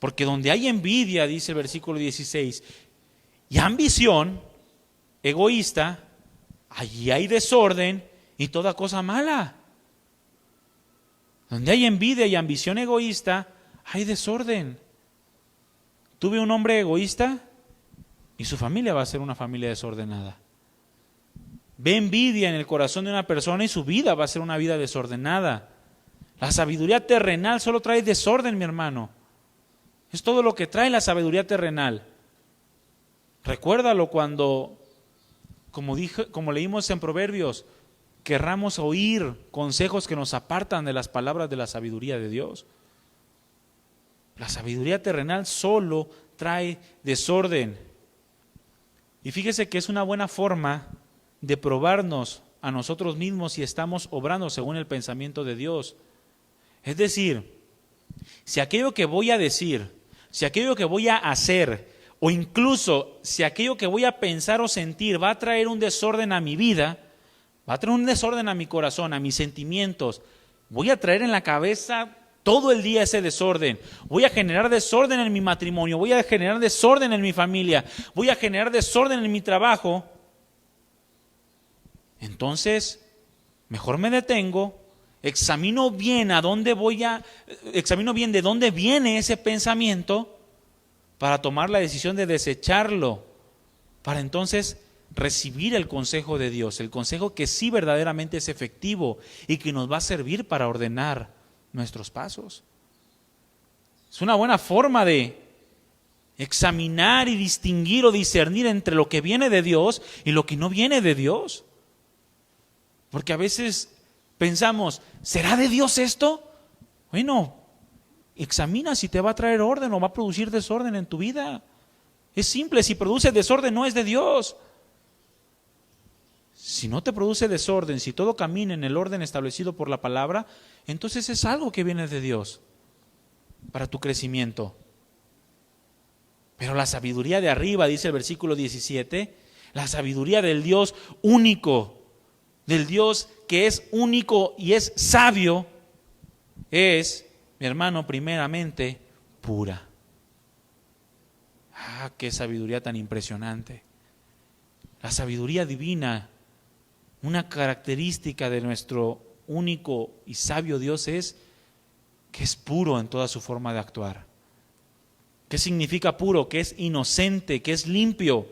Porque donde hay envidia, dice el versículo 16, y ambición egoísta, allí hay desorden y toda cosa mala. Donde hay envidia y ambición egoísta, hay desorden. Tuve un hombre egoísta y su familia va a ser una familia desordenada. Ve envidia en el corazón de una persona y su vida va a ser una vida desordenada. La sabiduría terrenal solo trae desorden, mi hermano. Es todo lo que trae la sabiduría terrenal. Recuérdalo cuando, como leímos en Proverbios, querramos oír consejos que nos apartan de las palabras de la sabiduría de Dios. La sabiduría terrenal solo trae desorden. Y fíjese que es una buena forma de probarnos a nosotros mismos si estamos obrando según el pensamiento de Dios. Es decir, si aquello que voy a decir, si aquello que voy a hacer, o incluso si aquello que voy a pensar o sentir va a traer un desorden a mi vida, Va a traer un desorden a mi corazón, a mis sentimientos. Voy a traer en la cabeza todo el día ese desorden. Voy a generar desorden en mi matrimonio. Voy a generar desorden en mi familia. Voy a generar desorden en mi trabajo. Entonces, mejor me detengo, examino bien de dónde viene ese pensamiento para tomar la decisión de desecharlo, para entonces recibir el consejo de Dios, el consejo que sí verdaderamente es efectivo y que nos va a servir para ordenar nuestros pasos. Es una buena forma de examinar y distinguir o discernir entre lo que viene de Dios y lo que no viene de Dios. Porque a veces pensamos, ¿será de Dios esto? Bueno, examina si te va a traer orden o va a producir desorden en tu vida. Es simple, si produce desorden no es de Dios. Si no te produce desorden, si todo camina en el orden establecido por la palabra, entonces es algo que viene de Dios para tu crecimiento. Pero la sabiduría de arriba, dice el versículo 17, la sabiduría del Dios único, del Dios que es único y es sabio, es, mi hermano, primeramente pura. Ah, qué sabiduría tan impresionante. La sabiduría divina, una característica de nuestro único y sabio Dios es que es puro en toda su forma de actuar. ¿Qué significa puro? Que es inocente, que es limpio,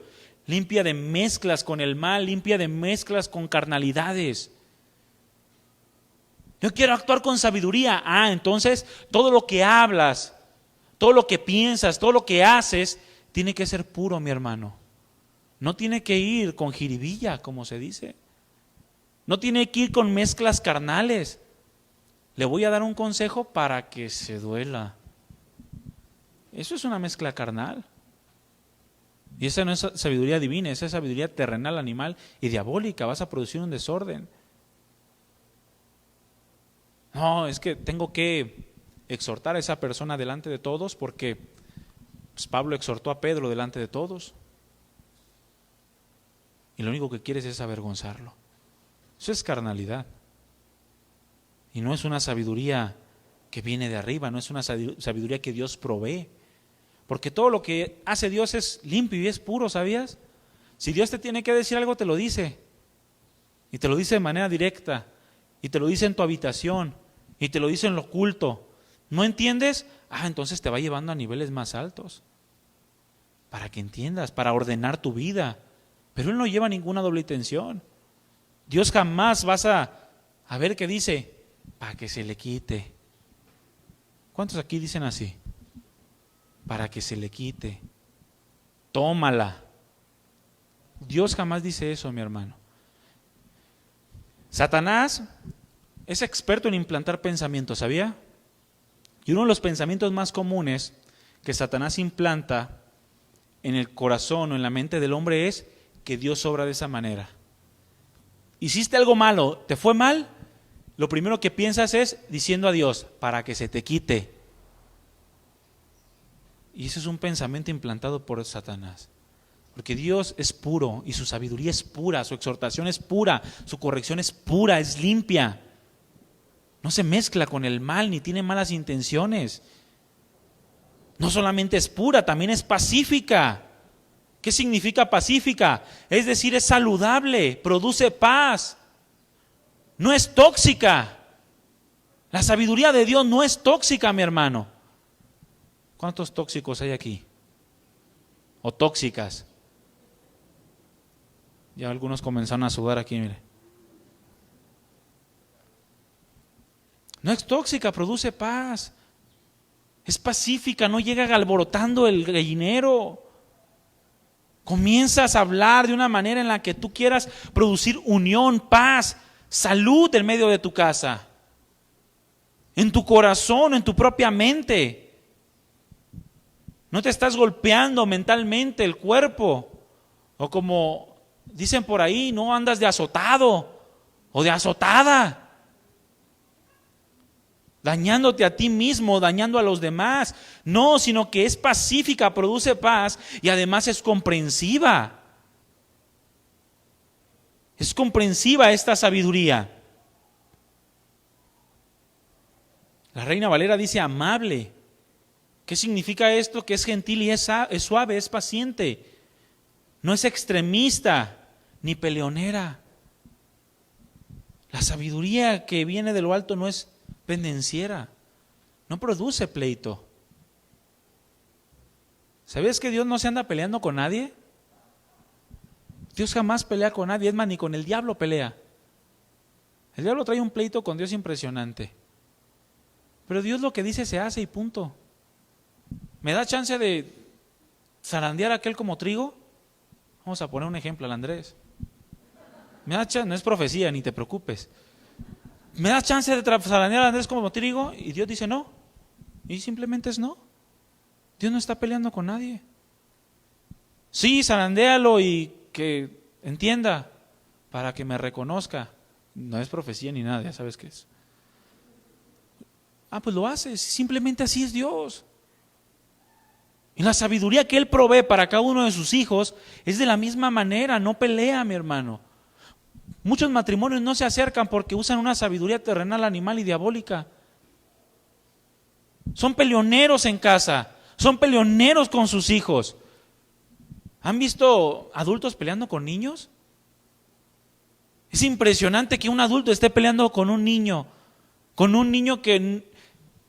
limpia de mezclas con el mal, limpia de mezclas con carnalidades. Yo quiero actuar con sabiduría. Entonces todo lo que hablas, todo lo que piensas, todo lo que haces, tiene que ser puro, mi hermano. No tiene que ir con jiribilla, como se dice. No tiene que ir con mezclas carnales. Le voy a dar un consejo para que se duela. Eso es una mezcla carnal. Y esa no es sabiduría divina, esa es sabiduría terrenal, animal y diabólica. Vas a producir un desorden. No, es que tengo que exhortar a esa persona delante de todos porque pues, Pablo exhortó a Pedro delante de todos. Y lo único que quieres es avergonzarlo. Eso es carnalidad. Y no es una sabiduría que viene de arriba, no es una sabiduría que Dios provee. Porque todo lo que hace Dios es limpio y es puro, ¿sabías? Si Dios te tiene que decir algo, te lo dice. Y te lo dice de manera directa. Y te lo dice en tu habitación. Y te lo dice en lo oculto. ¿No entiendes? Entonces te va llevando a niveles más altos. Para que entiendas, para ordenar tu vida. Pero Él no lleva ninguna doble intención. Dios jamás vas a ver qué dice, para que se le quite. ¿Cuántos aquí dicen así? Para que se le quite. Tómala. Dios jamás dice eso, mi hermano. Satanás es experto en implantar pensamientos, ¿sabía? Y uno de los pensamientos más comunes que Satanás implanta en el corazón o en la mente del hombre es que Dios obra de esa manera. Hiciste algo malo, ¿te fue mal? Lo primero que piensas es diciendo a Dios, para que se te quite. Y ese es un pensamiento implantado por Satanás. Porque Dios es puro y su sabiduría es pura, su exhortación es pura, su corrección es pura, es limpia. No se mezcla con el mal ni tiene malas intenciones. No solamente es pura, también es pacífica. ¿Qué significa pacífica? Es decir, es saludable, produce paz. No es tóxica. La sabiduría de Dios no es tóxica, mi hermano. ¿Cuántos tóxicos hay aquí? ¿O tóxicas? Ya algunos comenzaron a sudar aquí, mire. No es tóxica, produce paz. Es pacífica, no llega alborotando el gallinero. Comienzas a hablar de una manera en la que tú quieras producir unión, paz, salud en medio de tu casa, en tu corazón, en tu propia mente. No te estás golpeando mentalmente el cuerpo, o como dicen por ahí, no andas de azotado o de azotada, dañándote a ti mismo, dañando a los demás. No, sino que es pacífica, produce paz y además es comprensiva. Es comprensiva esta sabiduría. La Reina Valera dice amable. ¿Qué significa esto? Que es gentil y es suave, es paciente. No es extremista ni peleonera. La sabiduría que viene de lo alto no es pendenciera. No produce pleito. ¿Sabías que Dios no se anda peleando con nadie? Dios jamás pelea con nadie, es más, ni con el diablo pelea. El diablo trae un pleito con Dios impresionante. Pero Dios lo que dice se hace y punto. ¿Me da chance de zarandear a aquel como trigo? Vamos a poner un ejemplo al Andrés. ¿Me da chance? No es profecía, ni te preocupes. ¿Me da chance de zarandear a Andrés como trigo? Y Dios dice no. Y simplemente es no. Dios no está peleando con nadie. Sí, zarandéalo y que entienda para que me reconozca. No es profecía ni nada, ya sabes qué es. Pues lo haces, simplemente así es Dios. Y la sabiduría que Él provee para cada uno de sus hijos es de la misma manera, no pelea, mi hermano. Muchos matrimonios no se acercan porque usan una sabiduría terrenal, animal y diabólica. Son peleoneros en casa, son peleoneros con sus hijos. ¿Han visto adultos peleando con niños? Es impresionante que un adulto esté peleando con un niño que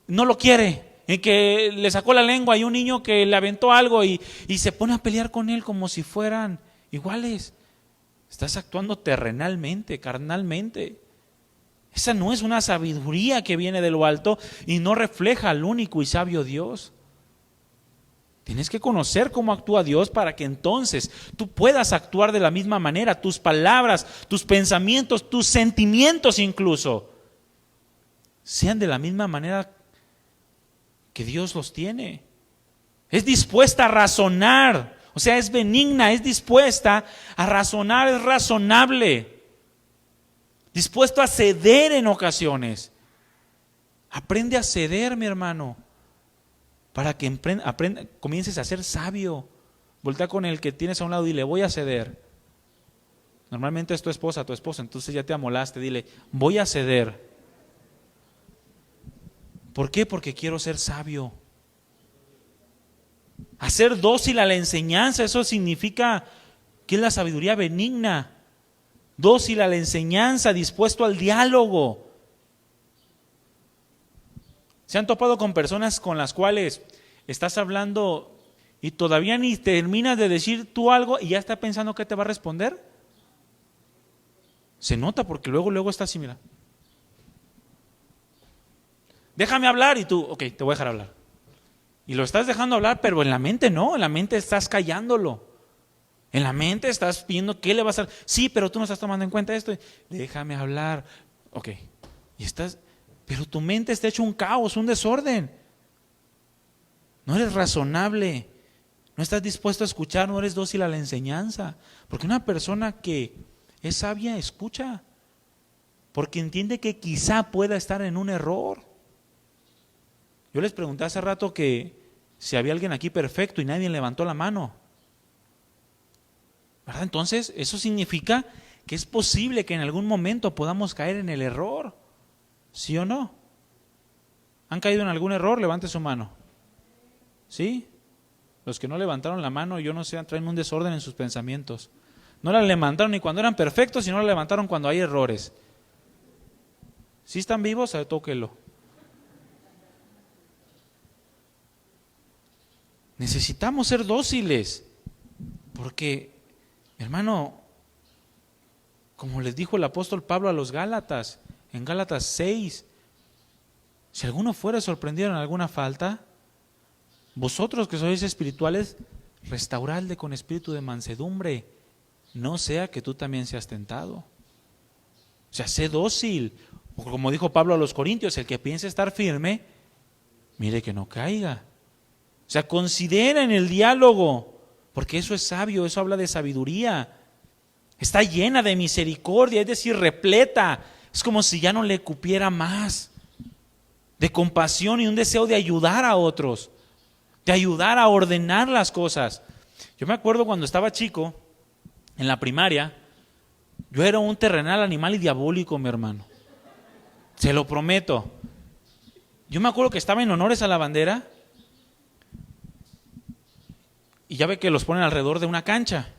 no lo quiere, y que le sacó la lengua, y un niño que le aventó algo y se pone a pelear con él como si fueran iguales. Estás actuando terrenalmente, carnalmente. Esa no es una sabiduría que viene de lo alto y no refleja al único y sabio Dios. Tienes que conocer cómo actúa Dios para que entonces tú puedas actuar de la misma manera. Tus palabras, tus pensamientos, tus sentimientos incluso sean de la misma manera que Dios los tiene. Es dispuesta a razonar, o sea, es benigna, es dispuesta a razonar, es razonable, dispuesto a ceder en ocasiones. Aprende a ceder, mi hermano, para que comiences a ser sabio. Voltea con el que tienes a un lado y dile, voy a ceder. Normalmente es tu esposa, tu esposo, entonces ya te amolaste, dile, voy a ceder. ¿Por qué? Porque quiero ser sabio. Hacer dócil a la enseñanza, eso significa que es la sabiduría benigna. Dócil a la enseñanza, dispuesto al diálogo. ¿Se han topado con personas con las cuales estás hablando y todavía ni terminas de decir tú algo y ya está pensando qué te va a responder? Se nota porque luego está así, mira. Déjame hablar y tú, ok, te voy a dejar hablar. Y lo estás dejando hablar, pero en la mente no, en la mente estás callándolo. En la mente estás viendo qué le vas a... Sí, pero tú no estás tomando en cuenta esto. Déjame hablar. Ok, y estás... Pero tu mente está hecho un caos, un desorden. No eres razonable. No estás dispuesto a escuchar, no eres dócil a la enseñanza. Porque una persona que es sabia escucha. Porque entiende que quizá pueda estar en un error. Yo les pregunté hace rato que si había alguien aquí perfecto y nadie levantó la mano. ¿Verdad? Entonces, eso significa que es posible que en algún momento podamos caer en el error. ¿Sí o no? ¿Han caído en algún error? Levante su mano. ¿Sí? Los que no levantaron la mano, yo no sé, traen un desorden en sus pensamientos. No la levantaron ni cuando eran perfectos, sino la levantaron cuando hay errores. ¿Sí están vivos? Tóquelo. Necesitamos ser dóciles, porque, hermano, como les dijo el apóstol Pablo a los Gálatas, en Gálatas 6, si alguno fuera sorprendido en alguna falta, vosotros que sois espirituales, restauradle con espíritu de mansedumbre, no sea que tú también seas tentado. O sea, sé dócil, o como dijo Pablo a los Corintios, el que piense estar firme, mire que no caiga. O sea, considera en el diálogo, porque eso es sabio, eso habla de sabiduría. Está llena de misericordia, es decir, repleta. Es como si ya no le cupiera más. De compasión y un deseo de ayudar a otros, de ayudar a ordenar las cosas. Yo me acuerdo cuando estaba chico, en la primaria, Yo era un terrenal, animal y diabólico, mi hermano. Se lo prometo. Yo me acuerdo que estaba en honores a la bandera y ya ve que los ponen alrededor de una cancha.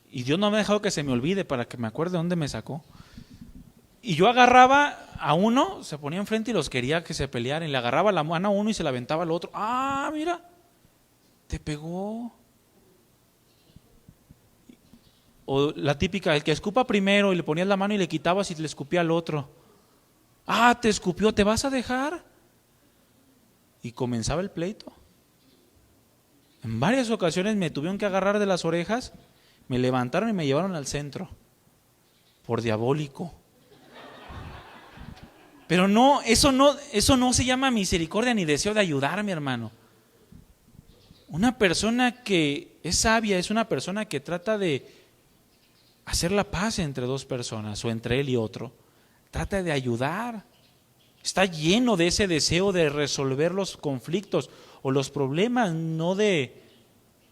Y Dios no me ha dejado que se me olvide para que me acuerde dónde me sacó. Y yo agarraba a uno, se ponía enfrente y los quería que se pelearan. Y le agarraba la mano a uno y se la aventaba al otro. ¡Ah, mira! Te pegó. O la típica, el que escupa primero y le ponías la mano y le quitabas y le escupía al otro. ¡Ah, te escupió! ¿Te vas a dejar? Y comenzaba el pleito. En varias ocasiones me tuvieron que agarrar de las orejas, me levantaron y me llevaron al centro. Por diabólico. Pero no, eso no se llama misericordia ni deseo de ayudar, mi hermano. Una persona que es sabia es una persona que trata de hacer la paz entre dos personas o entre él y otro. Trata de ayudar. Está lleno de ese deseo de resolver los conflictos o los problemas, no de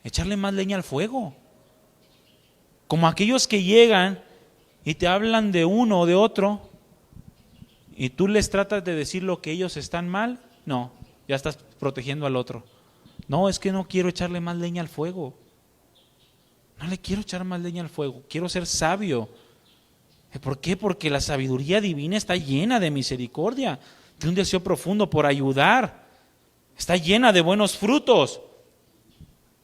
echarle más leña al fuego. Como aquellos que llegan y te hablan de uno o de otro y tú les tratas de decir lo que ellos están mal, no, ya estás protegiendo al otro. No, es que no quiero echarle más leña al fuego. No le quiero echar más leña al fuego, quiero ser sabio. ¿Por qué? Porque la sabiduría divina está llena de misericordia, de un deseo profundo por ayudar. Está llena de buenos frutos.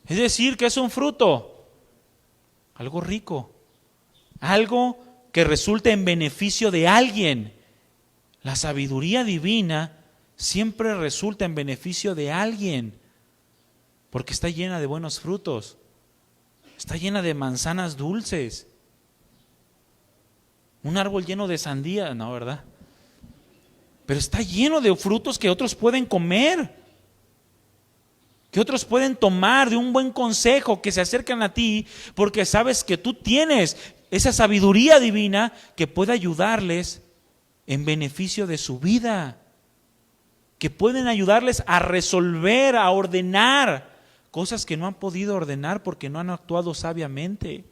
Es decir, ¿qué es un fruto? Algo rico, algo que resulte en beneficio de alguien. La sabiduría divina siempre resulta en beneficio de alguien, porque está llena de buenos frutos. Está llena de manzanas dulces. Un árbol lleno de sandía, no, ¿verdad? Pero está lleno de frutos que otros pueden comer, que otros pueden tomar de un buen consejo, que se acercan a ti porque sabes que tú tienes esa sabiduría divina que puede ayudarles en beneficio de su vida, que pueden ayudarles a resolver, a ordenar cosas que no han podido ordenar porque no han actuado sabiamente.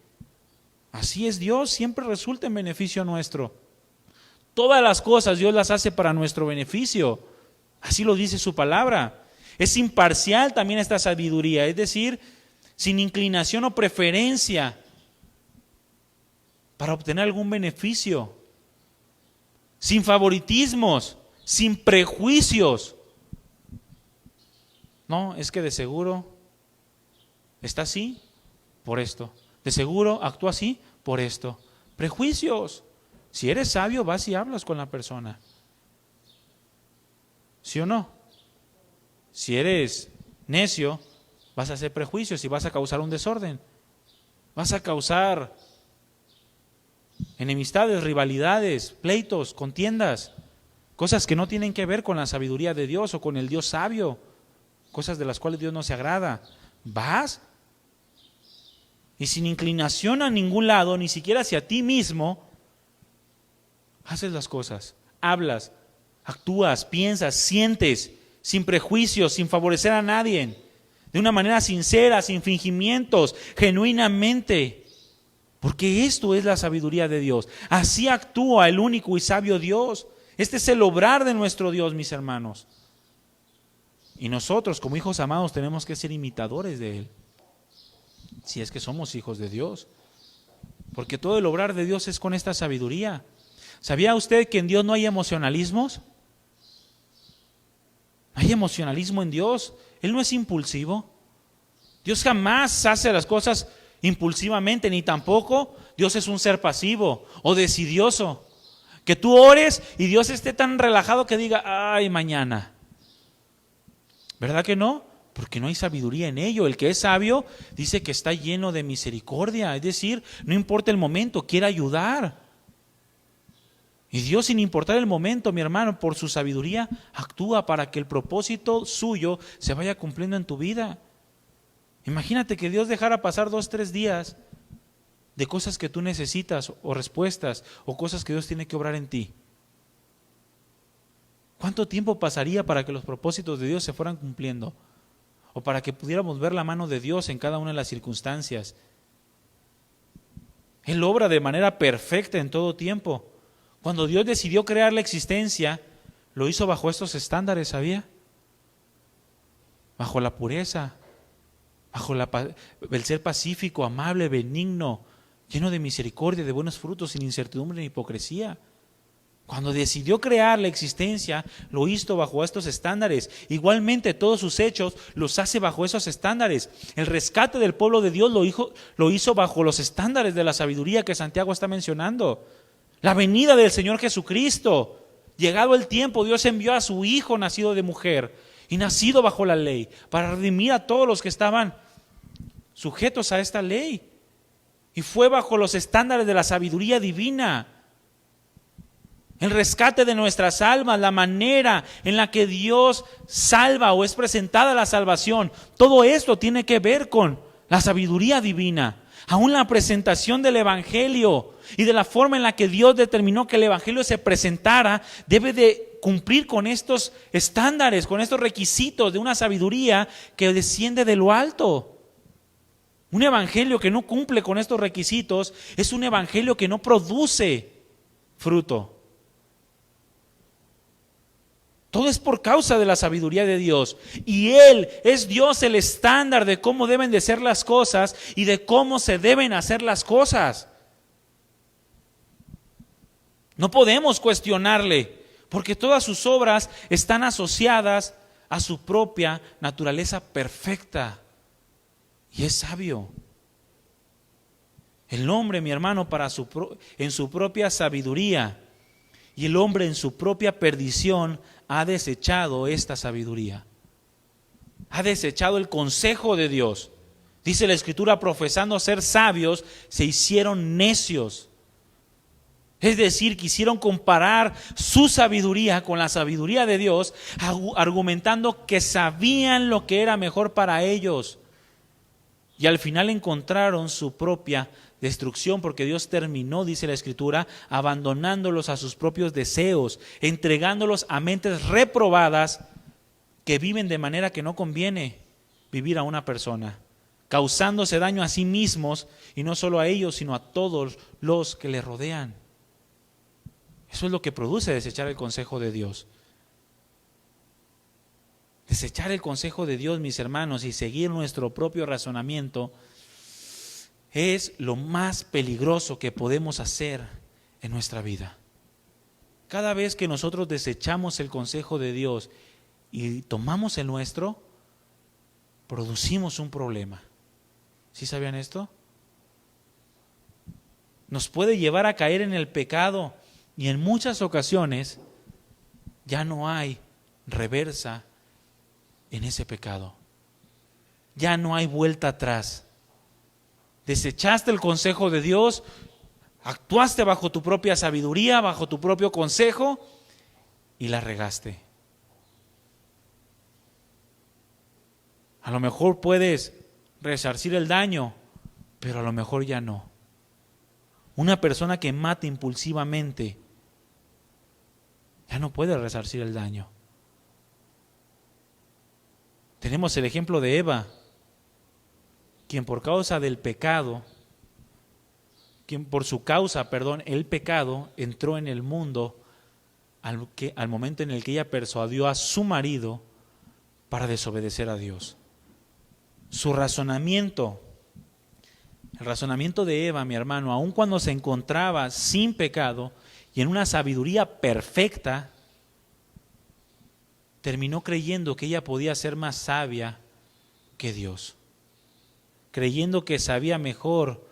Así es Dios, siempre resulta en beneficio nuestro. Todas las cosas Dios las hace para nuestro beneficio. Así lo dice su palabra. Es imparcial también esta sabiduría, es decir, sin inclinación o preferencia para obtener algún beneficio. Sin favoritismos, sin prejuicios. No, es que de seguro está así por esto. De seguro actúa así por esto. Prejuicios. Si eres sabio, vas y hablas con la persona. ¿Sí o no? Si eres necio, vas a hacer prejuicios y vas a causar un desorden. Vas a causar enemistades, rivalidades, pleitos, contiendas, cosas que no tienen que ver con la sabiduría de Dios o con el Dios sabio, cosas de las cuales Dios no se agrada. Vas y sin inclinación a ningún lado, ni siquiera hacia ti mismo, haces las cosas, hablas, actúas, piensas, sientes, sin prejuicios, sin favorecer a nadie, de una manera sincera, sin fingimientos, genuinamente, porque esto es la sabiduría de Dios. Así actúa el único y sabio Dios. Este es el obrar de nuestro Dios, mis hermanos. Y nosotros, como hijos amados, tenemos que ser imitadores de Él, si es que somos hijos de Dios, porque todo el obrar de Dios es con esta sabiduría. ¿Sabía usted que en Dios no hay emocionalismos? No hay emocionalismo en Dios. Él no es impulsivo. Dios jamás hace las cosas impulsivamente, ni tampoco Dios es un ser pasivo o decidioso. Que tú ores y Dios esté tan relajado que diga, ay, mañana. ¿Verdad que no? Porque no hay sabiduría en ello. El que es sabio dice que está lleno de misericordia, es decir, no importa el momento, quiere ayudar. Y Dios, sin importar el momento, mi hermano, por su sabiduría, actúa para que el propósito suyo se vaya cumpliendo en tu vida. Imagínate que Dios dejara pasar 2, 3 días de cosas que tú necesitas o respuestas o cosas que Dios tiene que obrar en ti. ¿Cuánto tiempo pasaría para que los propósitos de Dios se fueran cumpliendo? O para que pudiéramos ver la mano de Dios en cada una de las circunstancias. Él obra de manera perfecta en todo tiempo. Cuando Dios decidió crear la existencia, lo hizo bajo estos estándares, ¿sabía? Bajo la pureza, bajo el ser pacífico, amable, benigno, lleno de misericordia, de buenos frutos, sin incertidumbre ni hipocresía. Cuando decidió crear la existencia, lo hizo bajo estos estándares. Igualmente, todos sus hechos los hace bajo esos estándares. El rescate del pueblo de Dios lo hizo bajo los estándares de la sabiduría que Santiago está mencionando. La venida del Señor Jesucristo. Llegado el tiempo, Dios envió a su Hijo nacido de mujer y nacido bajo la ley para redimir a todos los que estaban sujetos a esta ley. Y fue bajo los estándares de la sabiduría divina. El rescate de nuestras almas, la manera en la que Dios salva o es presentada la salvación, todo esto tiene que ver con la sabiduría divina. Aún la presentación del Evangelio y de la forma en la que Dios determinó que el Evangelio se presentara, debe de cumplir con estos estándares, con estos requisitos de una sabiduría que desciende de lo alto. Un evangelio que no cumple con estos requisitos es un evangelio que no produce fruto. Todo es por causa de la sabiduría de Dios. Y Él es Dios el estándar de cómo deben de ser las cosas y de cómo se deben hacer las cosas. No podemos cuestionarle, porque todas sus obras están asociadas a su propia naturaleza perfecta. Y es sabio. El hombre, mi hermano, en su propia sabiduría y el hombre en su propia perdición ha desechado esta sabiduría. Ha desechado el consejo de Dios. Dice la Escritura, profesando ser sabios, se hicieron necios. Es decir, quisieron comparar su sabiduría con la sabiduría de Dios, argumentando que sabían lo que era mejor para ellos. Y al final encontraron su propia destrucción, porque Dios terminó, dice la Escritura, abandonándolos a sus propios deseos, entregándolos a mentes reprobadas que viven de manera que no conviene vivir a una persona, causándose daño a sí mismos y no solo a ellos, sino a todos los que le rodean. Eso es lo que produce desechar el consejo de Dios. Desechar el consejo de Dios, mis hermanos, y seguir nuestro propio razonamiento es lo más peligroso que podemos hacer en nuestra vida. Cada vez que nosotros desechamos el consejo de Dios y tomamos el nuestro, producimos un problema. ¿Sí sabían esto? Nos puede llevar a caer en el pecado y en muchas ocasiones ya no hay reversa en ese pecado. Ya no hay vuelta atrás. Desechaste el consejo de Dios, actuaste bajo tu propia sabiduría, bajo tu propio consejo y la regaste. A lo mejor puedes resarcir el daño, pero a lo mejor ya no. Una persona que mata impulsivamente ya no puede resarcir el daño. Tenemos el ejemplo de Eva, quien por causa del pecado, el pecado entró en el mundo al momento en el que ella persuadió a su marido para desobedecer a Dios. Su razonamiento, el razonamiento de Eva, mi hermano, aun cuando se encontraba sin pecado y en una sabiduría perfecta, terminó creyendo que ella podía ser más sabia que Dios, creyendo que sabía mejor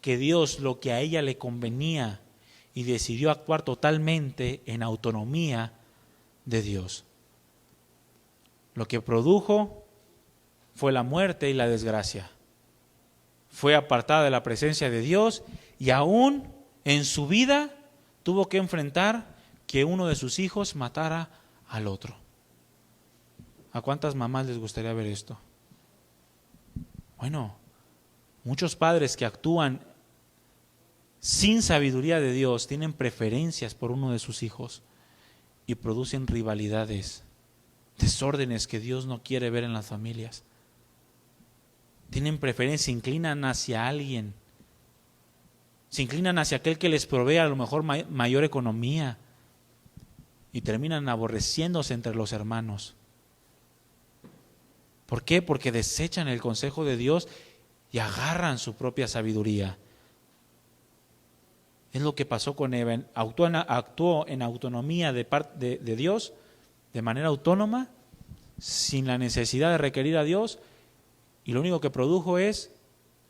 que Dios lo que a ella le convenía y decidió actuar totalmente en autonomía de Dios. Lo que produjo fue la muerte y la desgracia. Fue apartada de la presencia de Dios y aún en su vida tuvo que enfrentar que uno de sus hijos matara al otro. ¿A cuántas mamás les gustaría ver esto? Bueno, muchos padres que actúan sin sabiduría de Dios tienen preferencias por uno de sus hijos y producen rivalidades, desórdenes que Dios no quiere ver en las familias. Tienen preferencia, inclinan hacia alguien Se inclinan hacia aquel que les provee a lo mejor mayor economía y terminan aborreciéndose entre los hermanos. ¿Por qué? Porque desechan el consejo de Dios y agarran su propia sabiduría. Es lo que pasó con Eva. Actuó en autonomía de Dios, de manera autónoma, sin la necesidad de requerir a Dios, y lo único que produjo es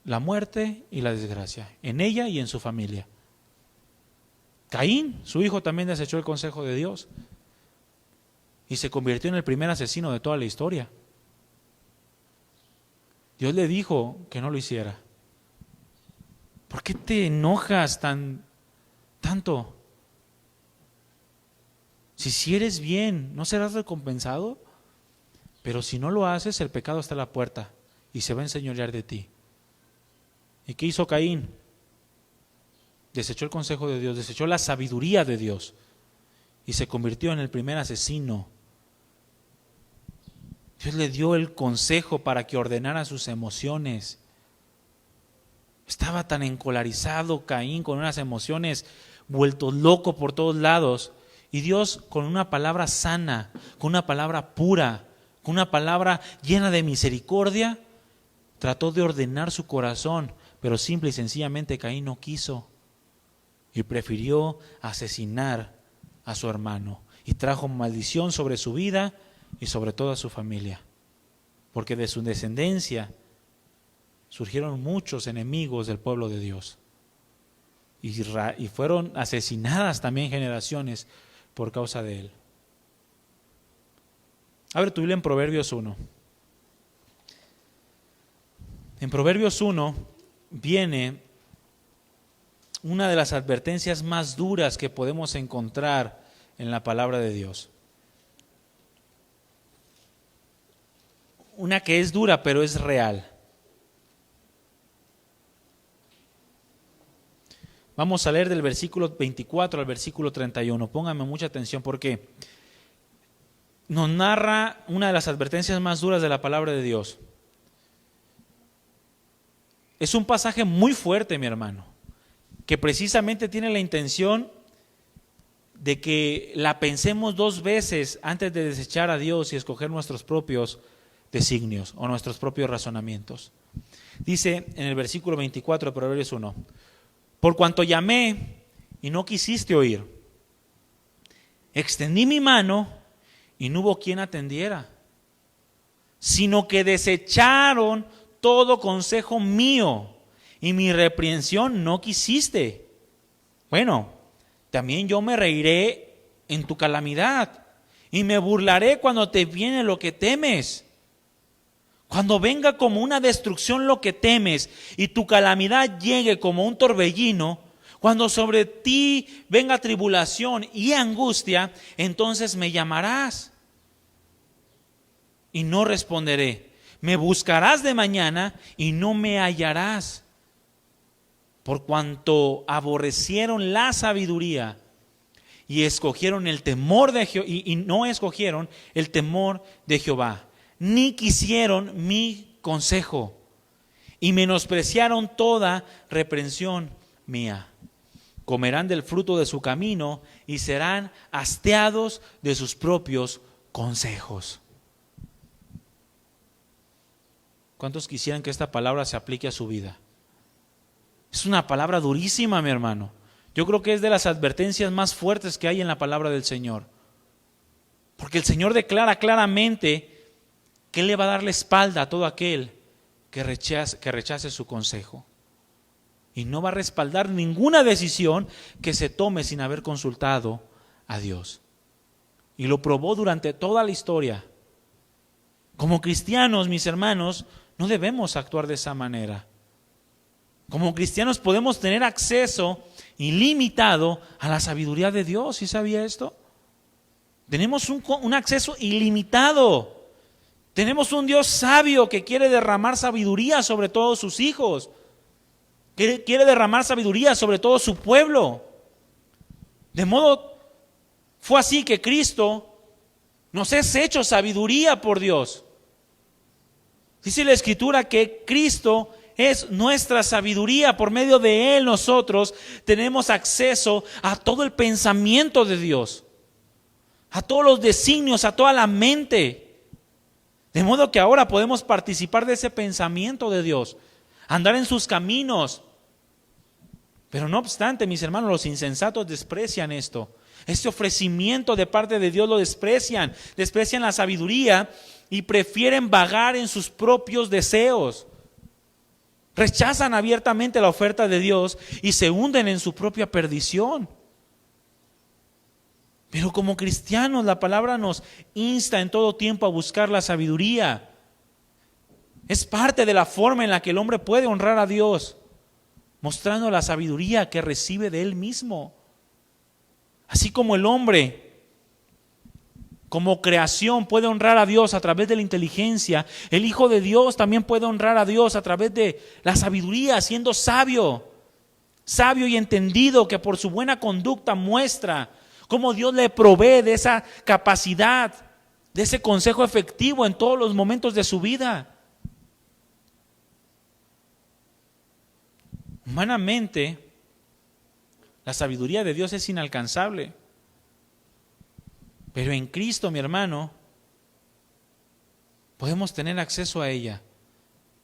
la muerte y la desgracia, en ella y en su familia. Caín, su hijo, también desechó el consejo de Dios y se convirtió en el primer asesino de toda la historia. Dios le dijo que no lo hiciera. ¿Por qué te enojas tanto? Si eres bien, ¿no serás recompensado? Pero si no lo haces, el pecado está a la puerta y se va a enseñorear de ti. ¿Y qué hizo Caín? Desechó el consejo de Dios, desechó la sabiduría de Dios y se convirtió en el primer asesino. Dios le dio el consejo para que ordenara sus emociones. Estaba tan encolarizado Caín, con unas emociones, vuelto loco por todos lados. Y Dios, con una palabra sana, con una palabra pura, con una palabra llena de misericordia, trató de ordenar su corazón, pero simple y sencillamente Caín no quiso y prefirió asesinar a su hermano y trajo maldición sobre su vida y sobre toda su familia, porque de su descendencia surgieron muchos enemigos del pueblo de Dios y fueron asesinadas también generaciones por causa de él. Abre tu Biblia en Proverbios 1. En Proverbios 1 viene una de las advertencias más duras que podemos encontrar en la palabra de Dios. Una que es dura, pero es real. Vamos a leer del versículo 24 al versículo 31. Pónganme mucha atención porque nos narra una de las advertencias más duras de la palabra de Dios. Es un pasaje muy fuerte, mi hermano, que precisamente tiene la intención de que la pensemos dos veces antes de desechar a Dios y escoger nuestros propios designios o nuestros propios razonamientos. Dice en el versículo 24 de Proverbios 1: por cuanto llamé y no quisiste oír, extendí mi mano y no hubo quien atendiera, sino que desecharon todo consejo mío y mi reprensión no quisiste. Bueno, también yo me reiré en tu calamidad y me burlaré cuando te viene lo que temes. Cuando venga como una destrucción lo que temes y tu calamidad llegue como un torbellino, cuando sobre ti venga tribulación y angustia, entonces me llamarás y no responderé. Me buscarás de mañana y no me hallarás, por cuanto aborrecieron la sabiduría y escogieron el temor de Jehová, y no escogieron el temor de Jehová, ni quisieron mi consejo, y menospreciaron toda reprensión mía. Comerán del fruto de su camino y serán hastiados de sus propios consejos. ¿Cuántos quisieran que esta palabra se aplique a su vida? Es una palabra durísima, mi hermano. Yo creo que es de las advertencias más fuertes que hay en la palabra del Señor. Porque el Señor declara claramente que Él le va a dar la espalda a todo aquel que rechace su consejo. Y no va a respaldar ninguna decisión que se tome sin haber consultado a Dios. Y lo probó durante toda la historia. Como cristianos, mis hermanos, no debemos actuar de esa manera. Como cristianos podemos tener acceso ilimitado a la sabiduría de Dios. ¿Sí sabía esto? Tenemos un acceso ilimitado. Tenemos un Dios sabio que quiere derramar sabiduría sobre todos sus hijos. Que quiere derramar sabiduría sobre todo su pueblo. De modo, fue así que Cristo nos es hecho sabiduría por Dios. Dice la Escritura que Cristo es nuestra sabiduría. Por medio de Él nosotros tenemos acceso a todo el pensamiento de Dios, a todos los designios, a toda la mente. De modo que ahora podemos participar de ese pensamiento de Dios, andar en sus caminos. Pero no obstante, mis hermanos, los insensatos desprecian esto. Este ofrecimiento de parte de Dios lo desprecian la sabiduría y prefieren vagar en sus propios deseos. Rechazan abiertamente la oferta de Dios y se hunden en su propia perdición. Pero como cristianos, la palabra nos insta en todo tiempo a buscar la sabiduría. Es parte de la forma en la que el hombre puede honrar a Dios, mostrando la sabiduría que recibe de Él mismo. Así como el hombre, como creación, puede honrar a Dios a través de la inteligencia, el Hijo de Dios también puede honrar a Dios a través de la sabiduría, siendo sabio y entendido, que por su buena conducta muestra cómo Dios le provee de esa capacidad, de ese consejo efectivo en todos los momentos de su vida. Humanamente, la sabiduría de Dios es inalcanzable. Pero en Cristo, mi hermano, podemos tener acceso a ella.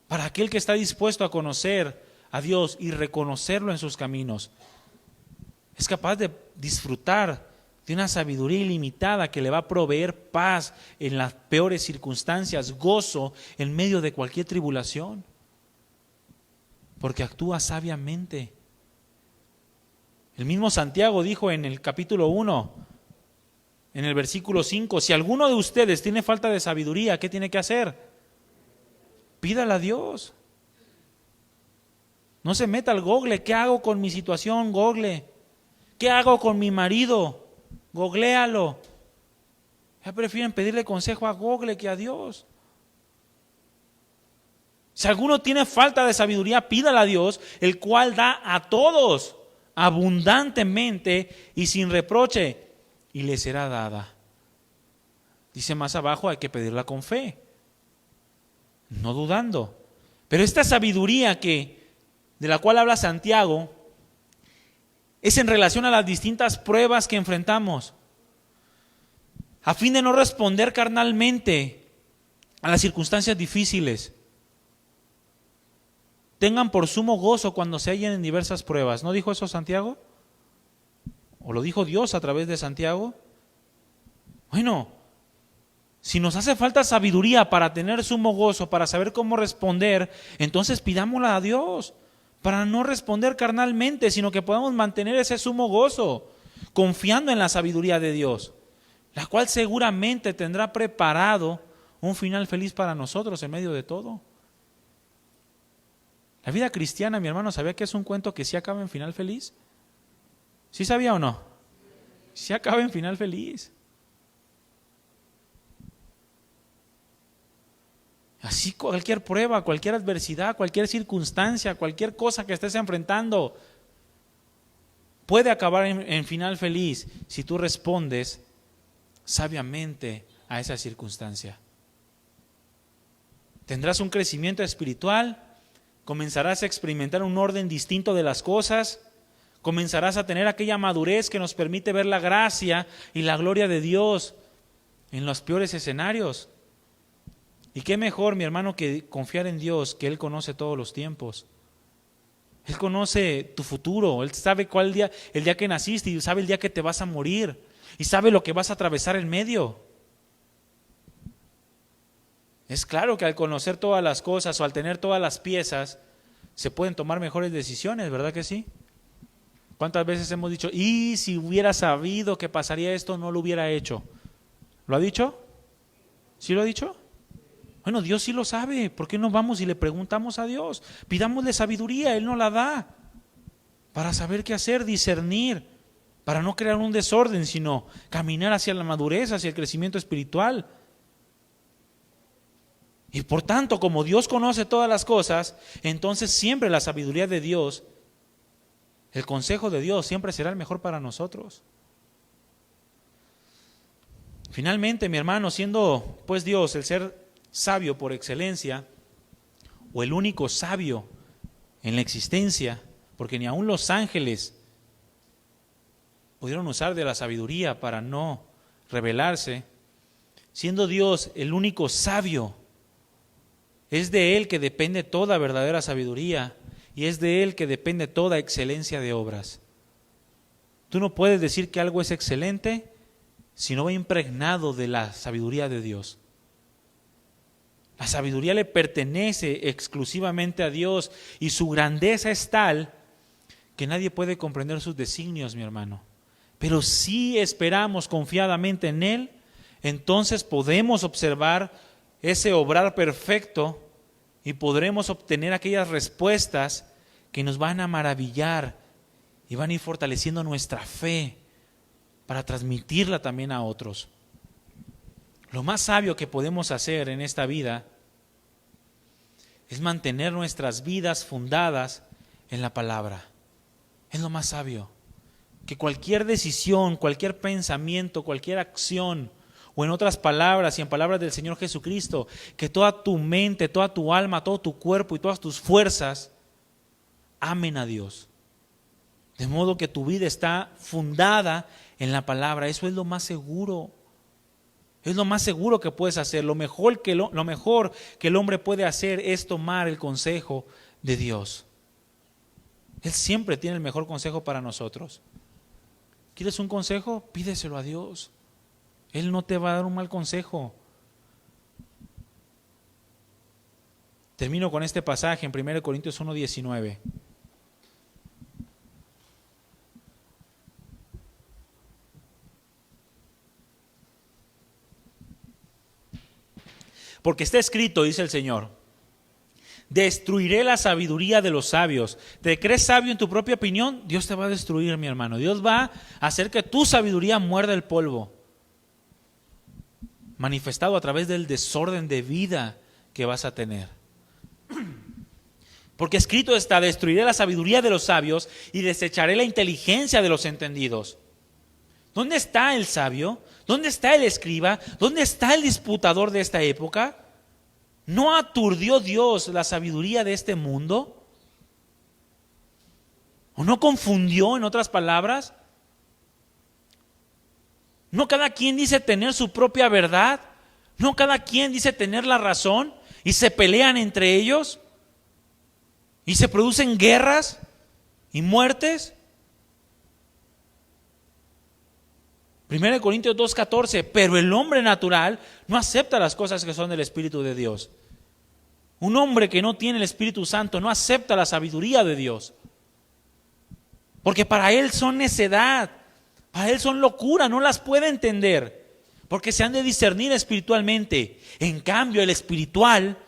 Para aquel que está dispuesto a conocer a Dios y reconocerlo en sus caminos, es capaz de disfrutar de una sabiduría ilimitada que le va a proveer paz en las peores circunstancias, gozo en medio de cualquier tribulación, porque actúa sabiamente. El mismo Santiago dijo en el capítulo 1, en el versículo 5, si alguno de ustedes tiene falta de sabiduría, ¿qué tiene que hacer? Pídala a Dios. No se meta al Google. ¿Qué hago con mi situación? Google. ¿Qué hago con mi marido? Googléalo. Ya prefieren pedirle consejo a Google que a Dios. Si alguno tiene falta de sabiduría, pídala a Dios, el cual da a todos abundantemente y sin reproche, y le será dada. Dice más abajo, hay que pedirla con fe, no dudando. Pero esta sabiduría de la cual habla Santiago es en relación a las distintas pruebas que enfrentamos, a fin de no responder carnalmente a las circunstancias difíciles. Tengan por sumo gozo cuando se hallen en diversas pruebas. ¿No dijo eso Santiago? ¿O lo dijo Dios a través de Santiago? Bueno, si nos hace falta sabiduría para tener sumo gozo, para saber cómo responder, entonces pidámosla a Dios, para no responder carnalmente, sino que podamos mantener ese sumo gozo, confiando en la sabiduría de Dios, la cual seguramente tendrá preparado un final feliz para nosotros en medio de todo. La vida cristiana, mi hermano, ¿sabía que es un cuento que sí acaba en final feliz? ¿Sí sabía o no? Sí acaba en final feliz. Así cualquier prueba, cualquier adversidad, cualquier circunstancia, cualquier cosa que estés enfrentando, puede acabar en final feliz si tú respondes sabiamente a esa circunstancia. Tendrás un crecimiento espiritual, comenzarás a experimentar un orden distinto de las cosas, comenzarás a tener aquella madurez que nos permite ver la gracia y la gloria de Dios en los peores escenarios. Y qué mejor, mi hermano, que confiar en Dios, que Él conoce todos los tiempos. Él conoce tu futuro, Él sabe el día que naciste, y sabe el día que te vas a morir, y sabe lo que vas a atravesar en medio. Es claro que al conocer todas las cosas o al tener todas las piezas, se pueden tomar mejores decisiones, ¿verdad que sí? ¿Cuántas veces hemos dicho, y si hubiera sabido que pasaría esto, no lo hubiera hecho? ¿Lo ha dicho? ¿Sí lo ha dicho? Bueno, Dios sí lo sabe. ¿Por qué no vamos y le preguntamos a Dios? Pidámosle sabiduría, Él nos la da, para saber qué hacer, discernir, para no crear un desorden, sino caminar hacia la madurez, hacia el crecimiento espiritual. Y por tanto, como Dios conoce todas las cosas, entonces siempre la sabiduría de Dios, el consejo de Dios siempre será el mejor para nosotros. Finalmente, mi hermano, siendo pues Dios el ser sabio por excelencia, o el único sabio en la existencia, porque ni aun los ángeles pudieron usar de la sabiduría para no rebelarse, siendo Dios el único sabio, es de Él que depende toda verdadera sabiduría y es de Él que depende toda excelencia de obras. Tú no puedes decir que algo es excelente si no va impregnado de la sabiduría de Dios. La sabiduría le pertenece exclusivamente a Dios y su grandeza es tal que nadie puede comprender sus designios, mi hermano. Pero si esperamos confiadamente en Él, entonces podemos observar ese obrar perfecto y podremos obtener aquellas respuestas que nos van a maravillar y van a ir fortaleciendo nuestra fe para transmitirla también a otros. Lo más sabio que podemos hacer en esta vida es mantener nuestras vidas fundadas en la palabra. Es lo más sabio. Que cualquier decisión, cualquier pensamiento, cualquier acción, o en otras palabras y en palabras del Señor Jesucristo, que toda tu mente, toda tu alma, todo tu cuerpo y todas tus fuerzas amen a Dios. De modo que tu vida está fundada en la palabra. Eso es lo más seguro. Es lo más seguro que puedes hacer. Lo mejor que el hombre puede hacer es tomar el consejo de Dios. Él siempre tiene el mejor consejo para nosotros. ¿Quieres un consejo? Pídeselo a Dios. Él no te va a dar un mal consejo. Termino con este pasaje en 1 Corintios 1:19. Porque está escrito, dice el Señor, destruiré la sabiduría de los sabios. ¿Te crees sabio en tu propia opinión? Dios te va a destruir, mi hermano. Dios va a hacer que tu sabiduría muerda el polvo, manifestado a través del desorden de vida que vas a tener. Porque escrito está, destruiré la sabiduría de los sabios y desecharé la inteligencia de los entendidos. ¿Dónde está el sabio? ¿Dónde está el escriba? ¿Dónde está el disputador de esta época? ¿No aturdió Dios la sabiduría de este mundo? ¿O no confundió, en otras palabras? ¿No cada quien dice tener su propia verdad? ¿No cada quien dice tener la razón? ¿Y se pelean entre ellos? ¿Y se producen guerras y muertes? 1 Corintios 2:14, pero el hombre natural no acepta las cosas que son del Espíritu de Dios. Un hombre que no tiene el Espíritu Santo no acepta la sabiduría de Dios. Porque para él son necedad, para él son locura, no las puede entender. Porque se han de discernir espiritualmente. En cambio, el espiritual,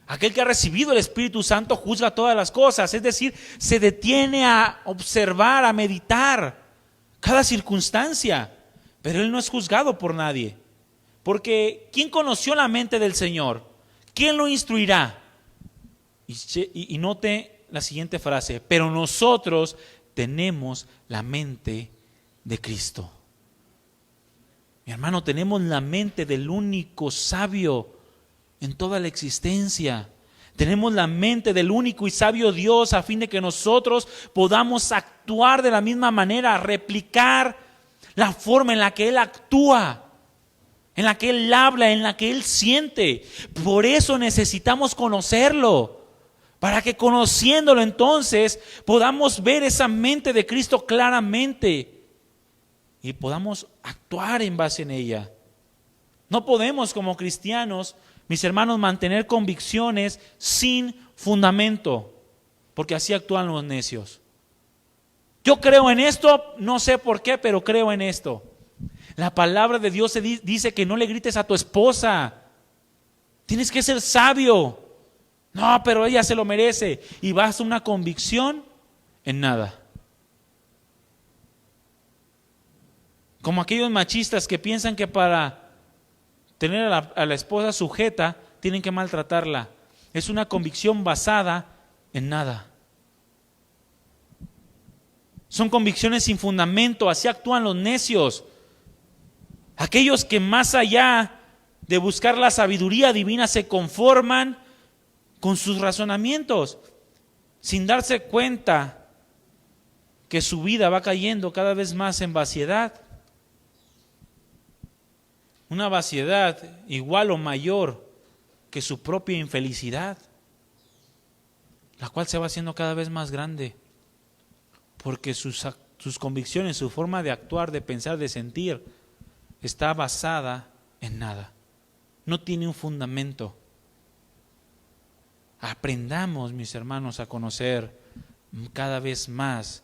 aquel que ha recibido el Espíritu Santo, juzga todas las cosas. Es decir, se detiene a observar, a meditar cada circunstancia, pero él no es juzgado por nadie, porque ¿quién conoció la mente del Señor? ¿Quién lo instruirá? Y note la siguiente frase, pero nosotros tenemos la mente de Cristo. Mi hermano, tenemos la mente del único sabio en toda la existencia. Tenemos la mente del único y sabio Dios a fin de que nosotros podamos actuar de la misma manera, replicar la forma en la que Él actúa, en la que Él habla, en la que Él siente. Por eso necesitamos conocerlo, para que conociéndolo entonces podamos ver esa mente de Cristo claramente y podamos actuar en base en ella. No podemos como cristianos, mis hermanos, mantener convicciones sin fundamento, porque así actúan los necios. Yo creo en esto, no sé por qué, pero creo en esto. La palabra de Dios dice que no le grites a tu esposa. Tienes que ser sabio. No, pero ella se lo merece. Y vas a una convicción en nada. Como aquellos machistas que piensan que para tener a la esposa sujeta, tienen que maltratarla. Es una convicción basada en nada. Son convicciones sin fundamento, así actúan los necios. Aquellos que más allá de buscar la sabiduría divina se conforman con sus razonamientos. sin darse cuenta que su vida va cayendo cada vez más en vaciedad. Una vaciedad igual o mayor que su propia infelicidad, la cual se va haciendo cada vez más grande, porque sus convicciones, su forma de actuar, de pensar, de sentir, está basada en nada. No tiene un fundamento. Aprendamos, mis hermanos, a conocer cada vez más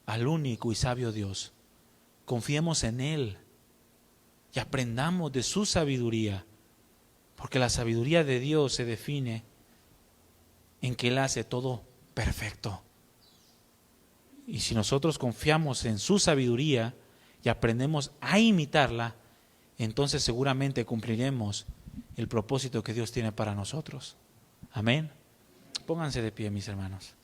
al único y sabio Dios. Confiemos en Él y aprendamos de su sabiduría, porque la sabiduría de Dios se define en que Él hace todo perfecto. Y si nosotros confiamos en su sabiduría y aprendemos a imitarla, entonces seguramente cumpliremos el propósito que Dios tiene para nosotros. Amén. Pónganse de pie, mis hermanos.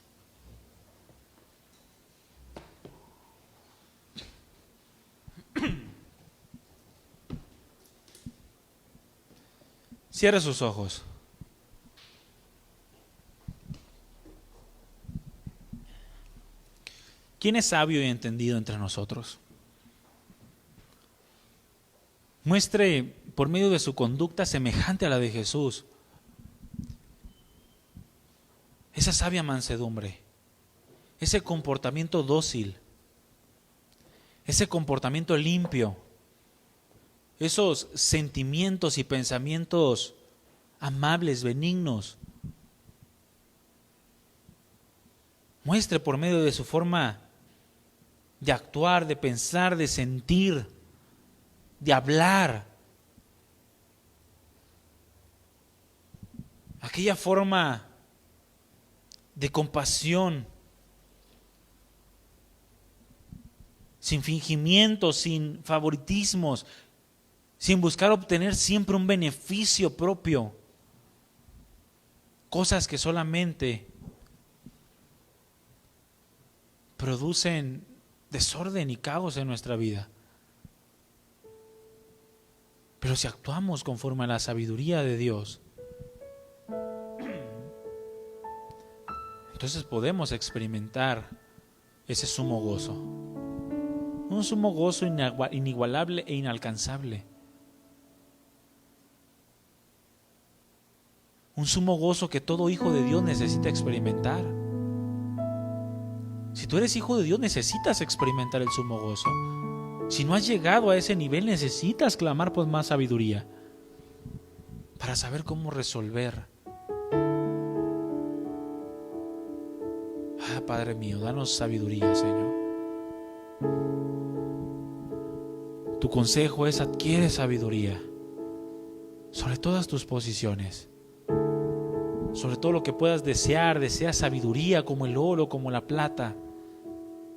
Cierre sus ojos. ¿Quién es sabio y entendido entre nosotros? Muestre por medio de su conducta semejante a la de Jesús esa sabia mansedumbre, ese comportamiento dócil, ese comportamiento limpio, esos sentimientos y pensamientos amables, benignos. Muestre por medio de su forma de actuar, de pensar, de sentir, de hablar, aquella forma de compasión, sin fingimientos, sin favoritismos, sin buscar obtener siempre un beneficio propio, cosas que solamente producen desorden y caos en nuestra vida. Pero si actuamos conforme a la sabiduría de Dios, entonces podemos experimentar ese sumo gozo. Un sumo gozo inigualable e inalcanzable. Un sumo gozo que todo hijo de Dios necesita experimentar. Si tú eres hijo de Dios, necesitas experimentar el sumo gozo. Si no has llegado a ese nivel, necesitas clamar por más sabiduría para saber cómo resolver. Padre mío, danos sabiduría, Señor. Tu consejo es: adquiere sabiduría sobre todas tus posiciones, sobre todo lo que puedas desear. Desea sabiduría como el oro, como la plata.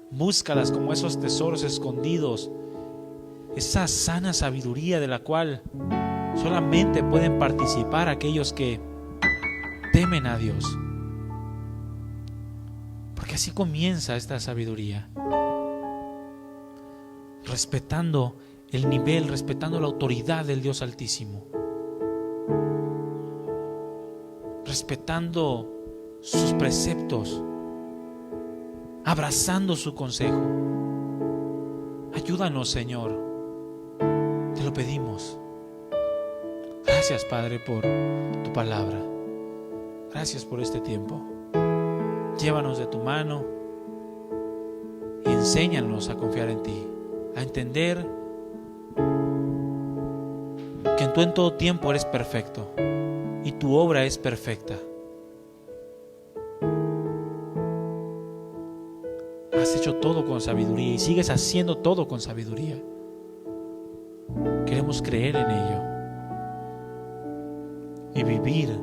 Búscalas como esos tesoros escondidos, esa sana sabiduría de la cual solamente pueden participar aquellos que temen a Dios. Porque así comienza esta sabiduría, respetando el nivel, respetando la autoridad del Dios Altísimo, respetando sus preceptos, abrazando su consejo. Ayúdanos, Señor, te lo pedimos. Gracias, Padre, por tu palabra. Gracias por este tiempo. Llévanos de tu mano y enséñanos a confiar en ti, a entender que tú en todo tiempo eres perfecto y tu obra es perfecta. Has hecho todo con sabiduría y sigues haciendo todo con sabiduría. Queremos creer en ello y vivir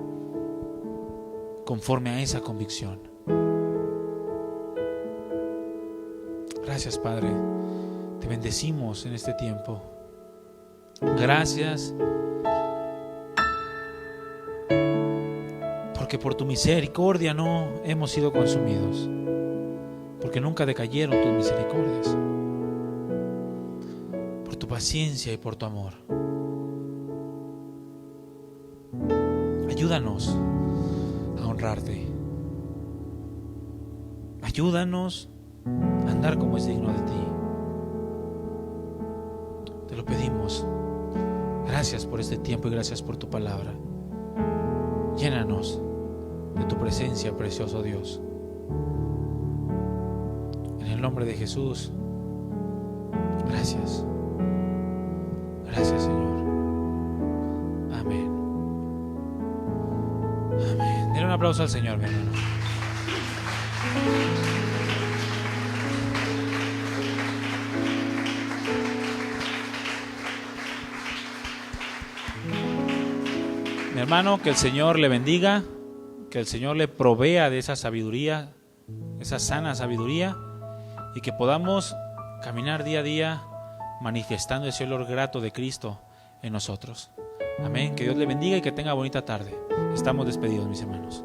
conforme a esa convicción. Gracias, Padre. Te bendecimos en este tiempo. Gracias porque por tu misericordia no hemos sido consumidos, porque nunca decayeron tus misericordias, por tu paciencia y por tu amor. Ayúdanos a honrarte. Ayúdanos a andar como es digno de ti. Te lo pedimos. Gracias por este tiempo y gracias por tu palabra. Llénanos de tu presencia, precioso Dios. En el nombre de Jesús. Gracias. Gracias, Señor. Amén. Amén. Denle un aplauso al Señor, mi hermano. Mi hermano, que el Señor le bendiga, que el Señor le provea de esa sabiduría, esa sana sabiduría, y que podamos caminar día a día manifestando ese olor grato de Cristo en nosotros. Amén. Que Dios le bendiga y que tenga bonita tarde. Estamos despedidos, mis hermanos.